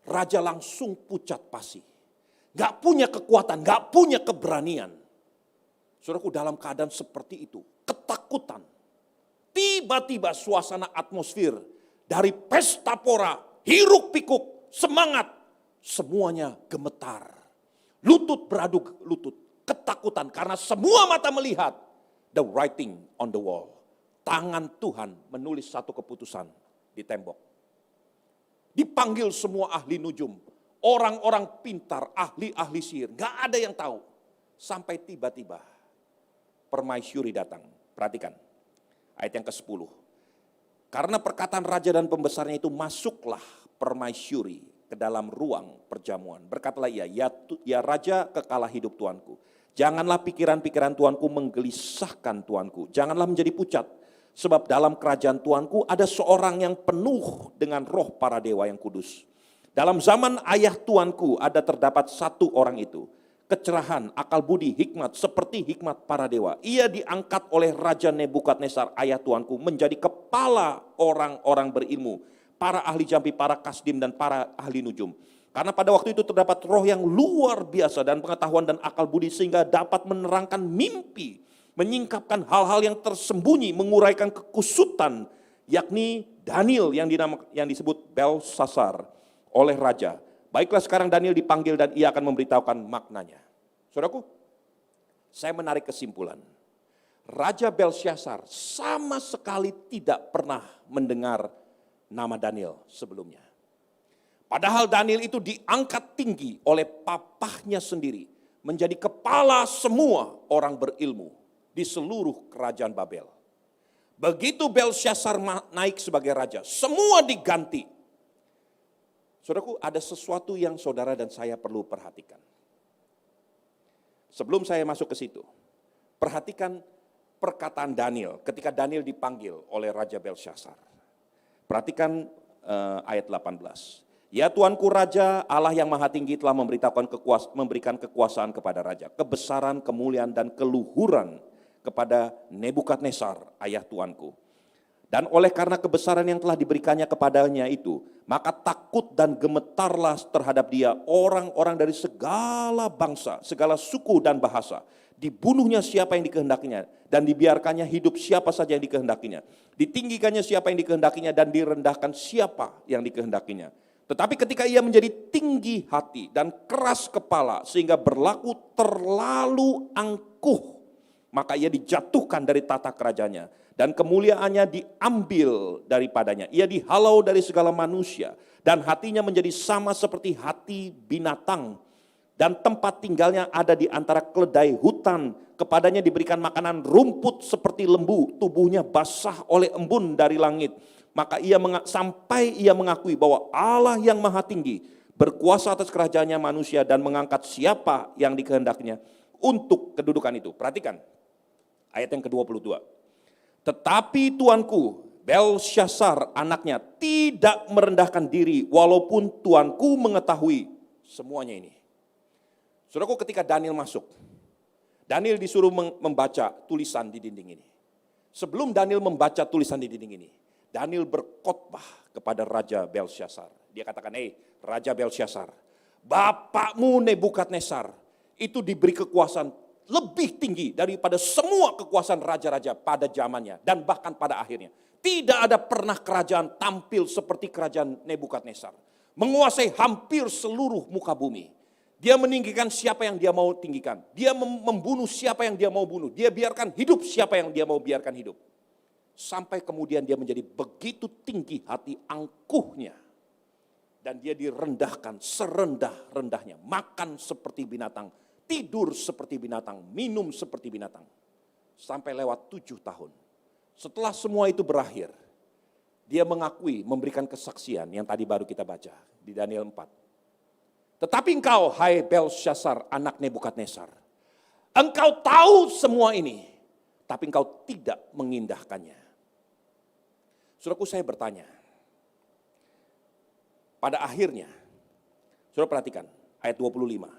Raja langsung pucat pasi. Gak punya kekuatan, gak punya keberanian. Saudaraku, dalam keadaan seperti itu, ketakutan. Tiba-tiba suasana atmosfer dari pesta pora, hiruk pikuk, semangat, semuanya gemetar. Lutut beradu lutut, ketakutan karena semua mata melihat the writing on the wall. Tangan Tuhan menulis satu keputusan di tembok. Dipanggil semua ahli nujum, orang-orang pintar, ahli-ahli sihir, gak ada yang tahu. Sampai tiba-tiba permaisuri datang. Perhatikan ayat yang ke-10. Karena perkataan raja dan pembesarnya itu, masuklah permaisuri ke dalam ruang perjamuan. Berkatalah ia, ya raja kekala hidup tuanku. Janganlah pikiran-pikiran tuanku menggelisahkan tuanku. Janganlah menjadi pucat. Sebab dalam kerajaan tuanku ada seorang yang penuh dengan roh para dewa yang kudus. Dalam zaman ayah tuanku ada terdapat satu orang itu. Kecerahan, akal budi, hikmat seperti hikmat para dewa. Ia diangkat oleh Raja Nebukadnezar ayah tuanku menjadi kepala orang-orang berilmu. Para ahli jampi, para kasdim dan para ahli nujum. Karena pada waktu itu terdapat roh yang luar biasa dan pengetahuan dan akal budi sehingga dapat menerangkan mimpi, menyingkapkan hal-hal yang tersembunyi, menguraikan kekusutan, yakni Daniel yang disebut Belsasar oleh raja. Baiklah, sekarang Daniel dipanggil dan ia akan memberitahukan maknanya. Saudaraku, saya menarik kesimpulan. Raja Belsasar sama sekali tidak pernah mendengar nama Daniel sebelumnya. Padahal Daniel itu diangkat tinggi oleh papahnya sendiri menjadi kepala semua orang berilmu di seluruh kerajaan Babel. Begitu Belsasar naik sebagai raja, semua diganti. Saudaraku, ada sesuatu yang saudara dan saya perlu perhatikan. Sebelum saya masuk ke situ, perhatikan perkataan Daniel ketika Daniel dipanggil oleh Raja Belsasar. Perhatikan ayat 18. Ya Tuanku Raja, Allah yang Maha Tinggi telah memberikan kekuasaan kepada Raja, kebesaran, kemuliaan dan keluhuran kepada Nebukadnezar ayah Tuanku. Dan oleh karena kebesaran yang telah diberikannya kepadanya itu, maka takut dan gemetarlah terhadap dia orang-orang dari segala bangsa, segala suku dan bahasa. Dibunuhnya siapa yang dikehendakinya dan dibiarkannya hidup siapa saja yang dikehendakinya. Ditinggikannya siapa yang dikehendakinya dan direndahkan siapa yang dikehendakinya. Tetapi ketika ia menjadi tinggi hati dan keras kepala sehingga berlaku terlalu angkuh, maka ia dijatuhkan dari tata kerajaannya dan kemuliaannya diambil daripadanya. Ia dihalau dari segala manusia dan hatinya menjadi sama seperti hati binatang. Dan tempat tinggalnya ada di antara keledai hutan. Kepadanya diberikan makanan rumput seperti lembu. Tubuhnya basah oleh embun dari langit. Maka sampai ia mengakui bahwa Allah yang Maha Tinggi berkuasa atas kerajaannya manusia dan mengangkat siapa yang dikehendakinya untuk kedudukan itu. Perhatikan ayat yang ke-22. Tetapi tuanku Belsasar anaknya tidak merendahkan diri walaupun tuanku mengetahui semuanya ini. Saudaraku, ketika Daniel masuk, Daniel disuruh membaca tulisan di dinding ini. Sebelum Daniel membaca tulisan di dinding ini, Daniel berkhotbah kepada Raja Belsasar. Dia katakan, Raja Belsasar, bapakmu Nebukadnezar itu diberi kekuasaan lebih tinggi daripada semua kekuasaan raja-raja pada zamannya dan bahkan pada akhirnya. Tidak ada pernah kerajaan tampil seperti kerajaan Nebukadnezar. Menguasai hampir seluruh muka bumi. Dia meninggikan siapa yang dia mau tinggikan. Dia membunuh siapa yang dia mau bunuh. Dia biarkan hidup siapa yang dia mau biarkan hidup. Sampai kemudian dia menjadi begitu tinggi hati angkuhnya. Dan dia direndahkan serendah-rendahnya. Makan seperti binatang, tidur seperti binatang, minum seperti binatang. Sampai lewat 7 tahun. Setelah semua itu berakhir, dia mengakui, memberikan kesaksian yang tadi baru kita baca di Daniel 4. Tetapi engkau, hai Belsasar, anak Nebukadnezar, engkau tahu semua ini, tapi engkau tidak mengindahkannya. Saudaraku, saya bertanya, pada akhirnya, saudara perhatikan ayat 25.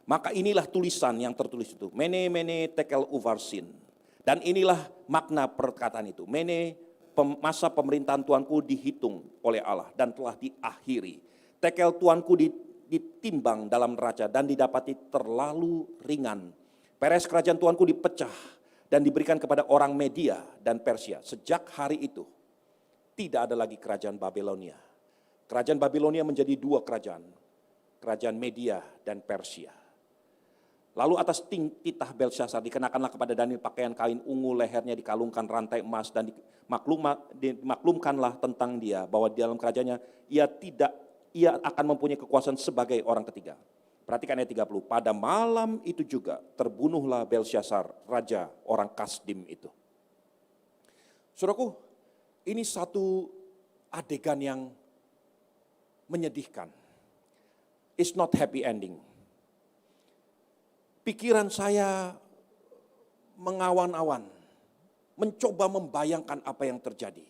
Maka inilah tulisan yang tertulis itu. Mene mene tekel uvarsin. Dan inilah makna perkataan itu. Mene masa pemerintahan Tuanku dihitung oleh Allah dan telah diakhiri. Tekel Tuanku ditimbang dalam neraca dan didapati terlalu ringan. Peres kerajaan Tuanku dipecah dan diberikan kepada orang Media dan Persia. Sejak hari itu tidak ada lagi kerajaan Babilonia. Kerajaan Babilonia menjadi dua kerajaan. Kerajaan Media dan Persia. Lalu atas titah Belsyazar dikenakanlah kepada Daniel pakaian kain ungu, lehernya dikalungkan rantai emas dan dimaklumkanlah tentang dia bahwa di dalam kerajaannya ia akan mempunyai kekuasaan sebagai orang ketiga. Perhatikan ayat 30. Pada malam itu juga terbunuhlah Belsyazar, raja orang Kasdim itu. Saudaraku, ini satu adegan yang menyedihkan. It's not happy ending. Pikiran saya mengawan-awan, mencoba membayangkan apa yang terjadi,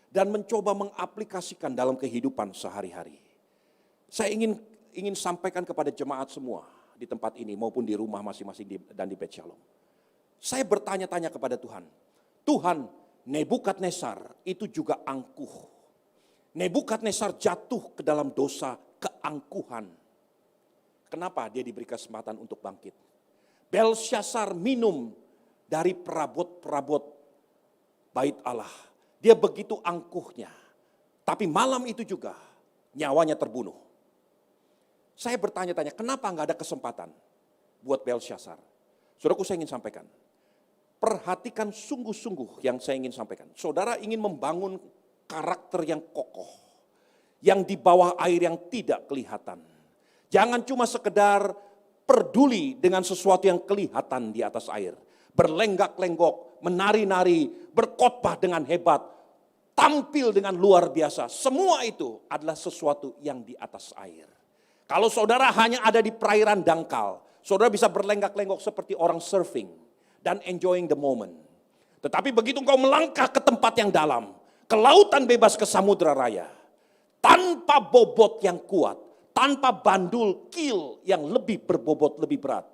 dan mencoba mengaplikasikan dalam kehidupan sehari-hari. Saya ingin sampaikan kepada jemaat semua di tempat ini maupun di rumah masing-masing dan di Beth Shalom. Saya bertanya-tanya kepada Tuhan, Tuhan, Nebukadnezar itu juga angkuh. Nebukadnezar jatuh ke dalam dosa keangkuhan. Kenapa dia diberi kesempatan untuk bangkit? Belsyazar minum dari perabot-perabot bait Allah. Dia begitu angkuhnya. Tapi malam itu juga nyawanya terbunuh. Saya bertanya-tanya, kenapa enggak ada kesempatan buat Belsyazar? Saudaraku, saya ingin sampaikan. Perhatikan sungguh-sungguh yang saya ingin sampaikan. Saudara ingin membangun karakter yang kokoh. Yang di bawah air yang tidak kelihatan. Jangan cuma sekedar peduli dengan sesuatu yang kelihatan di atas air. Berlenggak-lenggok, menari-nari, berkhotbah dengan hebat, tampil dengan luar biasa. Semua itu adalah sesuatu yang di atas air. Kalau saudara hanya ada di perairan dangkal, saudara bisa berlenggak-lenggok seperti orang surfing dan enjoying the moment. Tetapi begitu engkau melangkah ke tempat yang dalam, ke lautan bebas, ke samudra raya, tanpa bobot yang kuat, tanpa bandul kil yang lebih berbobot, lebih berat,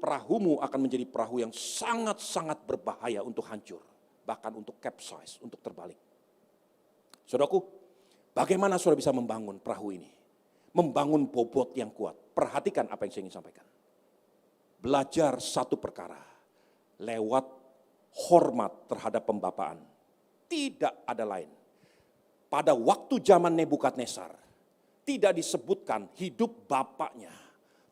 perahumu akan menjadi perahu yang sangat-sangat berbahaya untuk hancur. Bahkan untuk capsize, untuk terbalik. Saudaraku, bagaimana saudara bisa membangun perahu ini? Membangun bobot yang kuat. Perhatikan apa yang saya ingin sampaikan. Belajar satu perkara. Lewat hormat terhadap pembapaan. Tidak ada lain. Pada waktu zaman Nebukadnezar, tidak disebutkan hidup bapaknya,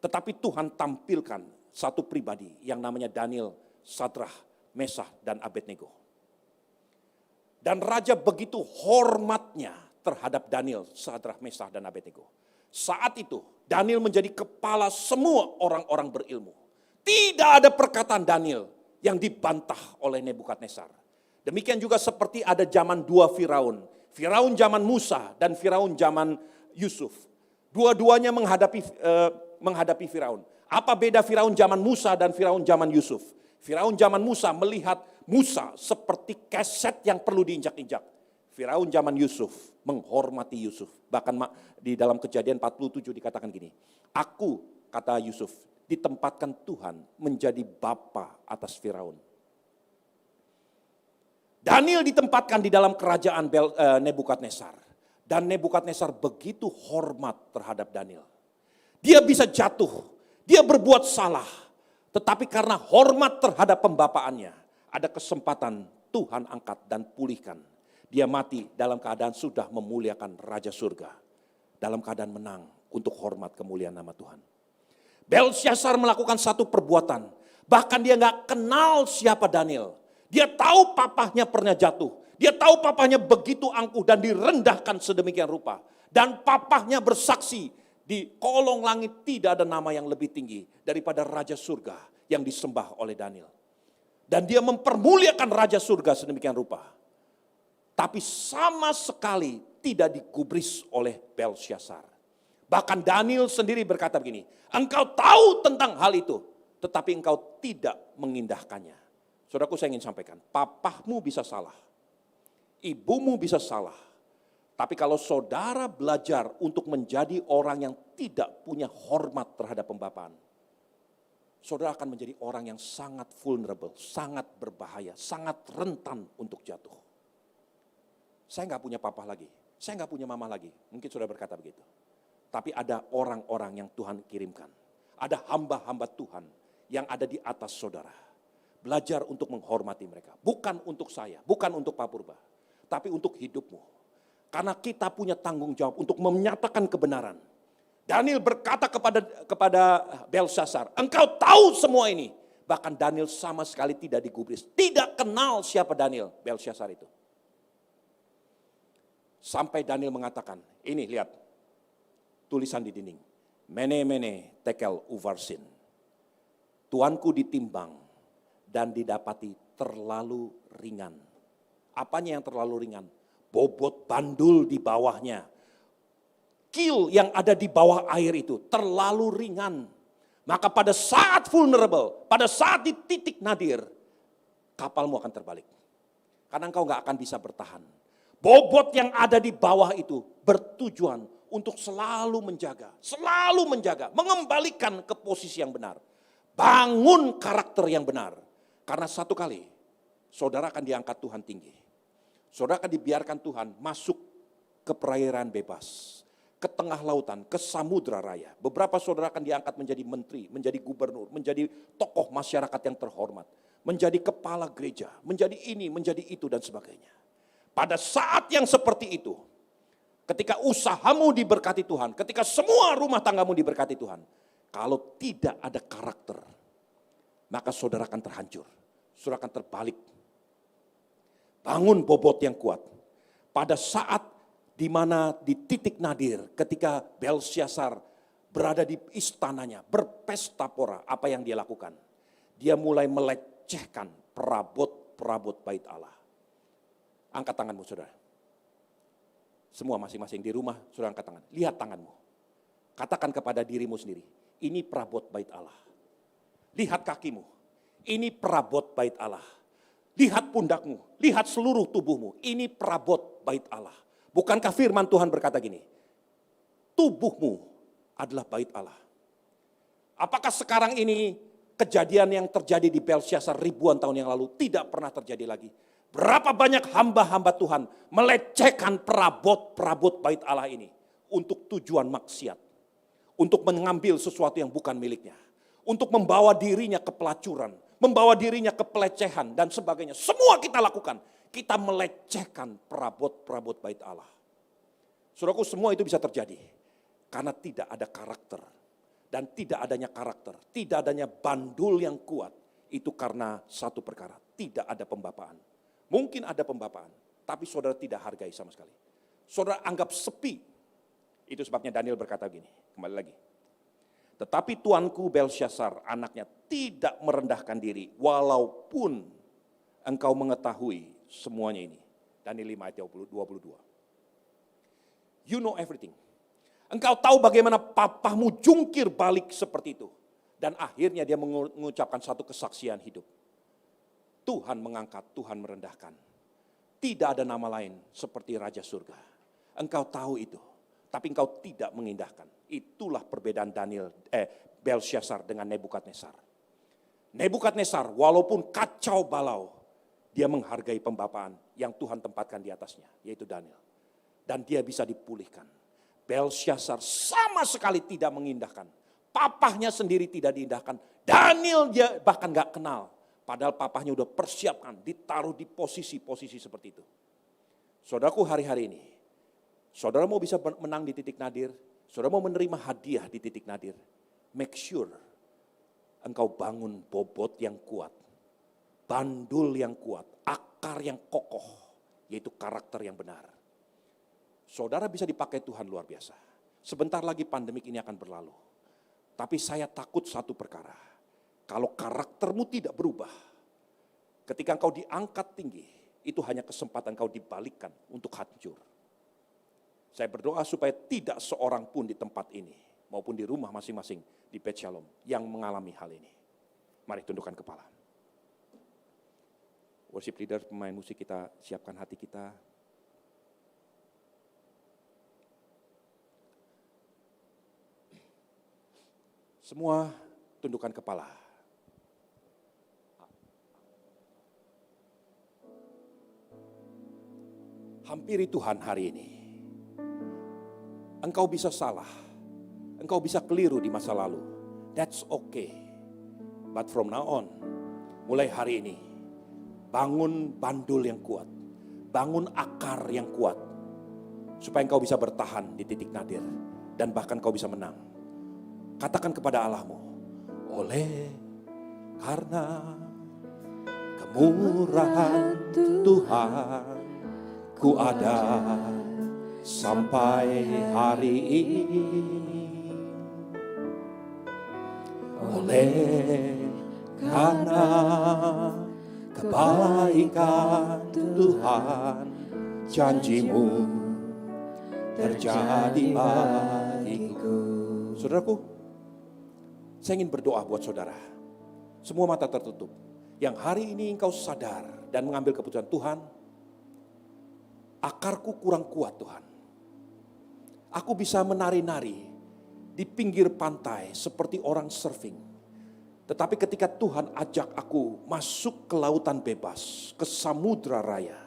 tetapi Tuhan tampilkan satu pribadi yang namanya Daniel, Sadrah, Mesah, dan Abednego. Dan raja begitu hormatnya terhadap Daniel, Sadrah, Mesah, dan Abednego. Saat itu Daniel menjadi kepala semua orang-orang berilmu. Tidak ada perkataan Daniel yang dibantah oleh Nebukadnezar. Demikian juga seperti ada zaman dua Firaun. Firaun zaman Musa dan Firaun zaman Yusuf. Dua-duanya menghadapi Firaun. Apa beda Firaun zaman Musa dan Firaun zaman Yusuf? Firaun zaman Musa melihat Musa seperti keset yang perlu diinjak-injak. Firaun zaman Yusuf menghormati Yusuf. Bahkan di dalam Kejadian 47 dikatakan gini. Aku, kata Yusuf, ditempatkan Tuhan menjadi bapa atas Firaun. Daniel ditempatkan di dalam kerajaan Nebukadnezar. Dan Nebukadnezar begitu hormat terhadap Daniel. Dia bisa jatuh, dia berbuat salah. Tetapi karena hormat terhadap pembapaannya, ada kesempatan Tuhan angkat dan pulihkan. Dia mati dalam keadaan sudah memuliakan Raja Surga. Dalam keadaan menang untuk hormat kemuliaan nama Tuhan. Belsyazar melakukan satu perbuatan. Bahkan dia gak kenal siapa Daniel. Dia tahu papahnya pernah jatuh. Dia tahu papahnya begitu angkuh dan direndahkan sedemikian rupa. Dan papahnya bersaksi di kolong langit tidak ada nama yang lebih tinggi daripada Raja Surga yang disembah oleh Daniel. Dan dia mempermuliakan Raja Surga sedemikian rupa. Tapi sama sekali tidak digubris oleh Belsyazar. Bahkan Daniel sendiri berkata begini, engkau tahu tentang hal itu, tetapi engkau tidak mengindahkannya. Saudaraku, saya ingin sampaikan, papahmu bisa salah, ibumu bisa salah, Tapi kalau saudara belajar untuk menjadi orang yang tidak punya hormat terhadap pembapaan, saudara akan menjadi orang yang sangat vulnerable, sangat berbahaya, sangat rentan untuk jatuh. Saya nggak punya papa lagi, saya nggak punya mama lagi. Mungkin saudara berkata begitu. Tapi ada orang-orang yang Tuhan kirimkan. Ada hamba-hamba Tuhan yang ada di atas saudara. Belajar untuk menghormati mereka. Bukan untuk saya, bukan untuk Pak Purba. Tapi untuk hidupmu. Karena kita punya tanggung jawab untuk menyatakan kebenaran. Daniel berkata kepada Belshazzar, engkau tahu semua ini. Bahkan Daniel sama sekali tidak digubris. Tidak kenal siapa Daniel, Belshazzar itu. Sampai Daniel mengatakan, ini lihat tulisan di dinding. Mene mene tekel uvarsin. Tuanku ditimbang dan didapati terlalu ringan. Apanya yang terlalu ringan? Bobot bandul di bawahnya. Kil yang ada di bawah air itu terlalu ringan. Maka pada saat vulnerable, pada saat di titik nadir, kapalmu akan terbalik. Karena engkau gak akan bisa bertahan. Bobot yang ada di bawah itu bertujuan untuk selalu menjaga, mengembalikan ke posisi yang benar. Bangun karakter yang benar. Karena satu kali, saudara akan diangkat Tuhan tinggi. Saudara akan dibiarkan Tuhan masuk ke perairan bebas, ke tengah lautan, ke samudra raya. Beberapa saudara akan diangkat menjadi menteri, menjadi gubernur, menjadi tokoh masyarakat yang terhormat, menjadi kepala gereja, menjadi ini, menjadi itu dan sebagainya. Pada saat yang seperti itu, ketika usahamu diberkati Tuhan, ketika semua rumah tanggamu diberkati Tuhan, kalau tidak ada karakter, maka saudara akan terhancur, saudara akan terbalik. Bangun bobot yang kuat. Pada saat di mana di titik nadir ketika Belshazzar berada di istananya, berpesta pora, apa yang dia lakukan? Dia mulai melecehkan perabot-perabot bait Allah. Angkat tanganmu saudara. Semua masing-masing di rumah saudara angkat tangan. Lihat tanganmu. Katakan kepada dirimu sendiri, ini perabot bait Allah. Lihat kakimu, ini perabot bait Allah. Lihat pundakmu, lihat seluruh tubuhmu, ini perabot bait Allah. Bukankah firman Tuhan berkata gini, tubuhmu adalah bait Allah. Apakah sekarang ini kejadian yang terjadi di Belshazzar ribuan tahun yang lalu tidak pernah terjadi lagi? Berapa banyak hamba-hamba Tuhan melecehkan perabot-perabot bait Allah ini untuk tujuan maksiat, untuk mengambil sesuatu yang bukan miliknya, untuk membawa dirinya ke pelacuran, membawa dirinya ke pelecehan dan sebagainya. Semua kita lakukan. Kita melecehkan perabot-perabot bait Allah. Saudaraku, semua itu bisa terjadi karena tidak ada karakter. Dan tidak adanya karakter, tidak adanya bandul yang kuat, itu karena satu perkara, tidak ada pembapaan. Mungkin ada pembapaan, tapi saudara tidak hargai sama sekali. Saudara anggap sepi. Itu sebabnya Daniel berkata gini, kembali lagi. Tetapi tuanku Belshazzar anaknya tidak merendahkan diri walaupun engkau mengetahui semuanya ini. Daniel 5 ayat 22. You know everything. Engkau tahu bagaimana papamu jungkir balik seperti itu. Dan akhirnya dia mengucapkan satu kesaksian hidup. Tuhan mengangkat, Tuhan merendahkan. Tidak ada nama lain seperti Raja Surga. Engkau tahu itu. Tapi engkau tidak mengindahkan. Itulah perbedaan Belshazzar dengan Nebukadnezar. Nebukadnezar walaupun kacau balau, dia menghargai pembapaan yang Tuhan tempatkan di atasnya, yaitu Daniel. Dan dia bisa dipulihkan. Belshazzar sama sekali tidak mengindahkan. Papahnya sendiri tidak diindahkan. Daniel dia bahkan gak kenal. Padahal papahnya udah persiapkan, ditaruh di posisi-posisi seperti itu. Saudaraku, hari-hari ini, saudara mau bisa menang di titik nadir, saudara mau menerima hadiah di titik nadir, make sure engkau bangun bobot yang kuat, bandul yang kuat, akar yang kokoh, yaitu karakter yang benar. Saudara bisa dipakai Tuhan luar biasa. Sebentar lagi pandemik ini akan berlalu. Tapi saya takut satu perkara. Kalau karaktermu tidak berubah, ketika engkau diangkat tinggi, itu hanya kesempatan engkau dibalikkan untuk hancur. Saya berdoa supaya tidak seorang pun di tempat ini, maupun di rumah masing-masing di Bet Shalom, yang mengalami hal ini. Mari tundukkan kepala. Worship leader, pemain musik kita, siapkan hati kita. Semua tundukkan kepala. Hampiri Tuhan hari ini. Engkau bisa salah, engkau bisa keliru di masa lalu. That's okay. But from now on, mulai hari ini, bangun bandul yang kuat, bangun akar yang kuat, supaya engkau bisa bertahan di titik nadir, dan bahkan kau bisa menang. Katakan kepada Allahmu, oleh karena kemurahan Tuhan, ku ada sampai hari ini. Oleh karena kebaikan Tuhan, janjimu terjadi bagiku. Saudaraku, saya ingin berdoa buat saudara. Semua mata tertutup. Yang hari ini engkau sadar dan mengambil keputusan, Tuhan, akarku kurang kuat Tuhan. Aku bisa menari-nari di pinggir pantai seperti orang surfing. Tetapi ketika Tuhan ajak aku masuk ke lautan bebas, ke samudra raya,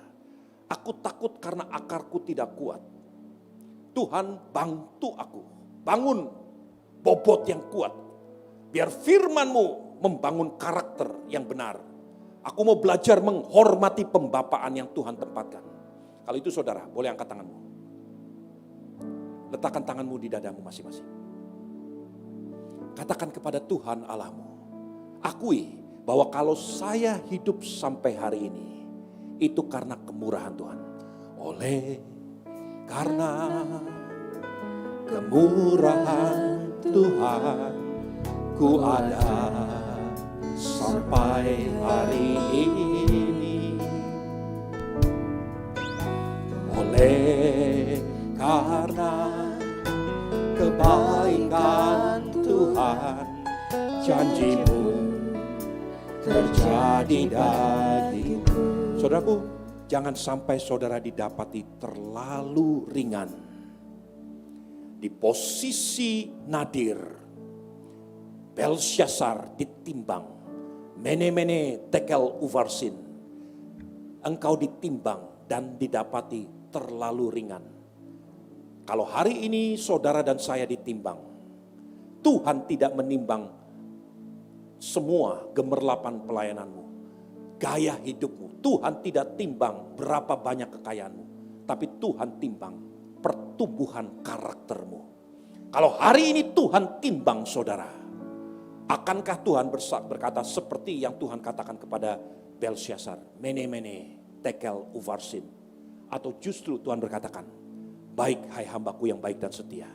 aku takut karena akarku tidak kuat. Tuhan, bantu aku, bangun bobot yang kuat. Biar firman-Mu membangun karakter yang benar. Aku mau belajar menghormati pembapaan yang Tuhan tempatkan. Kalau itu saudara, boleh angkat tanganmu. Letakkan tanganmu di dadamu masing-masing. Katakan kepada Tuhan Allahmu, akui bahwa kalau saya hidup sampai hari ini, itu karena kemurahan Tuhan. Oleh karena kemurahan Tuhan, ku ada sampai hari ini. Oleh karena kebaikan Tuhan, janjimu terjadi bagiku. Saudaraku, jangan sampai saudara didapati terlalu ringan di posisi nadir. Belsyazar ditimbang, mene-mene tekel uvarsin. Engkau ditimbang dan didapati terlalu ringan. Kalau hari ini saudara dan saya ditimbang, Tuhan tidak menimbang semua gemerlapan pelayananmu, gaya hidupmu. Tuhan tidak timbang berapa banyak kekayaanmu, tapi Tuhan timbang pertumbuhan karaktermu. Kalau hari ini Tuhan timbang saudara, akankah Tuhan berkata seperti yang Tuhan katakan kepada Belsyazar, mene-mene tekel uvarsin? Atau justru Tuhan berkatakan, baik hai hambaku yang baik dan setia,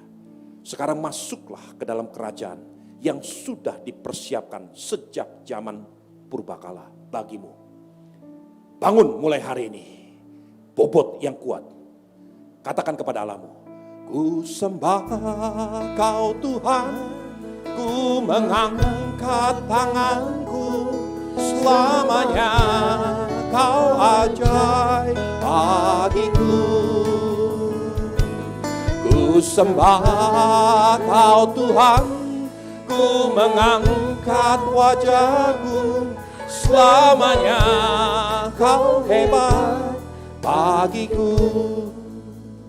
sekarang masuklah ke dalam kerajaan yang sudah dipersiapkan sejak zaman purbakala bagimu. Bangun mulai hari ini, bobot yang kuat. Katakan kepada Allahmu, ku sembah kau Tuhan, ku mengangkat tanganku, selamanya kau ajaib bagiku. Ku sembah kau Tuhan, ku mengangkat wajahku, selamanya kau hebat bagiku.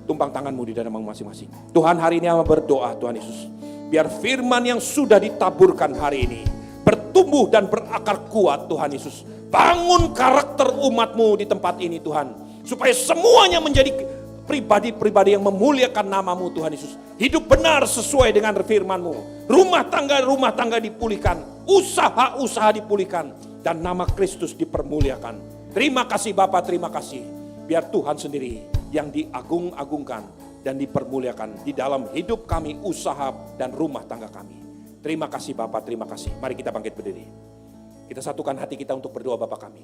Tumpang tanganmu di dadamu masing-masing. Tuhan, hari ini aku berdoa Tuhan Yesus, biar firman yang sudah ditaburkan hari ini bertumbuh dan berakar kuat Tuhan Yesus. Bangun karakter umat-Mu di tempat ini Tuhan, supaya semuanya menjadi pribadi-pribadi yang memuliakan nama-Mu Tuhan Yesus. Hidup benar sesuai dengan firman-Mu. Rumah tangga dipulihkan, usaha-usaha dipulihkan, dan nama Kristus dipermuliakan. Terima kasih Bapa, terima kasih. Biar Tuhan sendiri yang diagung-agungkan dan dipermuliakan di dalam hidup kami, usaha dan rumah tangga kami. Terima kasih Bapa, terima kasih. Mari kita bangkit berdiri. Kita satukan hati kita untuk berdoa. Bapa kami.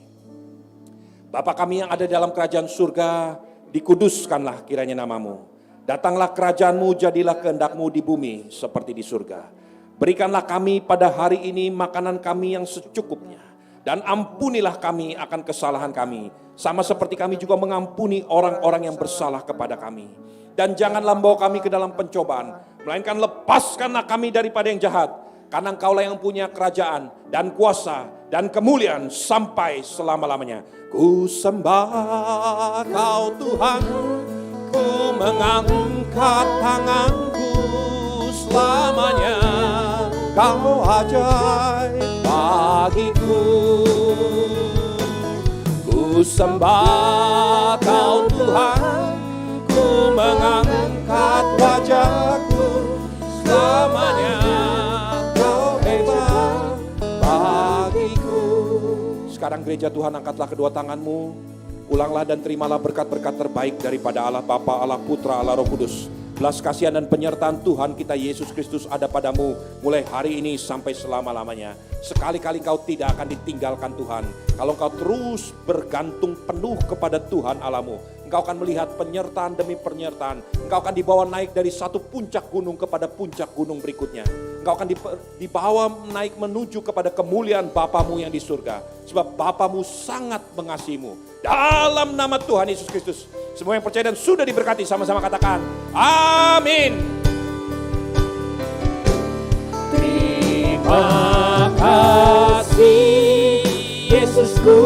Bapa kami yang ada dalam kerajaan surga, dikuduskanlah kiranya nama-Mu. Datanglah kerajaan-Mu, jadilah kehendak-Mu di bumi seperti di surga. Berikanlah kami pada hari ini makanan kami yang secukupnya. Dan ampunilah kami akan kesalahan kami, sama seperti kami juga mengampuni orang-orang yang bersalah kepada kami. Dan janganlah membawa kami ke dalam pencobaan, melainkan lepaskanlah kami daripada yang jahat. Karena Engkaulah yang punya kerajaan dan kuasa dan kemuliaan sampai selama-lamanya. Ku sembah Kau Tuhan, ku mengangkat tanganku selamanya. Kau ajaib bagiku. Ku sembah Kau Tuhan, ku mengangkat wajahku selamanya. Kau hebat bagiku. Sekarang gereja Tuhan, angkatlah kedua tanganmu. Ulanglah dan terimalah berkat-berkat terbaik daripada Allah Bapa, Allah Putra, Allah Roh Kudus. Belas kasihan dan penyertaan Tuhan kita Yesus Kristus ada padamu mulai hari ini sampai selama-lamanya. Sekali-kali kau tidak akan ditinggalkan Tuhan. Kalau kau terus bergantung penuh kepada Tuhan Allahmu, engkau akan melihat penyertaan demi penyertaan. Engkau akan dibawa naik dari satu puncak gunung kepada puncak gunung berikutnya. Engkau akan dibawa naik menuju kepada kemuliaan Bapamu yang di surga. Sebab Bapamu sangat mengasihimu. Dalam nama Tuhan Yesus Kristus, semua yang percaya dan sudah diberkati sama-sama katakan amin. Terima kasih Yesusku,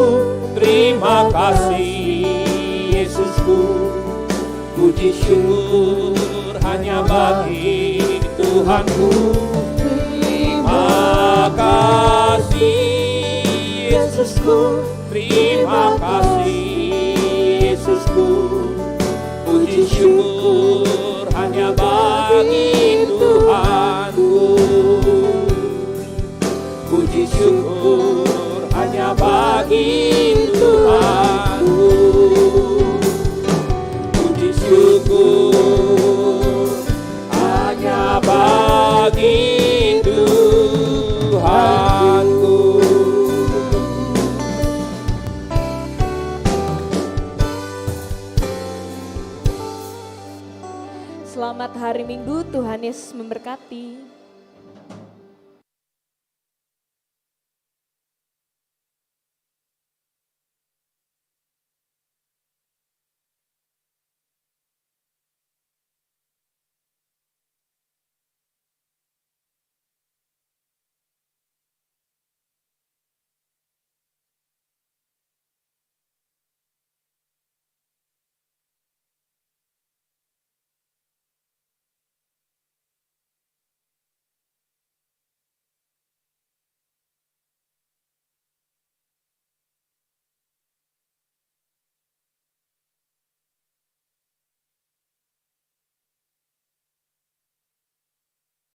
terima kasih Yesusku. Puji syukur hanya bagi Tuhanku. Terima kasih Yesusku, terima kasih Yesusku. Puji syukur hanya bagi Tuhanku. Puji syukur hanya bagi Tuhanku. Puji syukur hanya bagi Tuhanku. Selamat hari Minggu, Tuhan Yesus memberkati.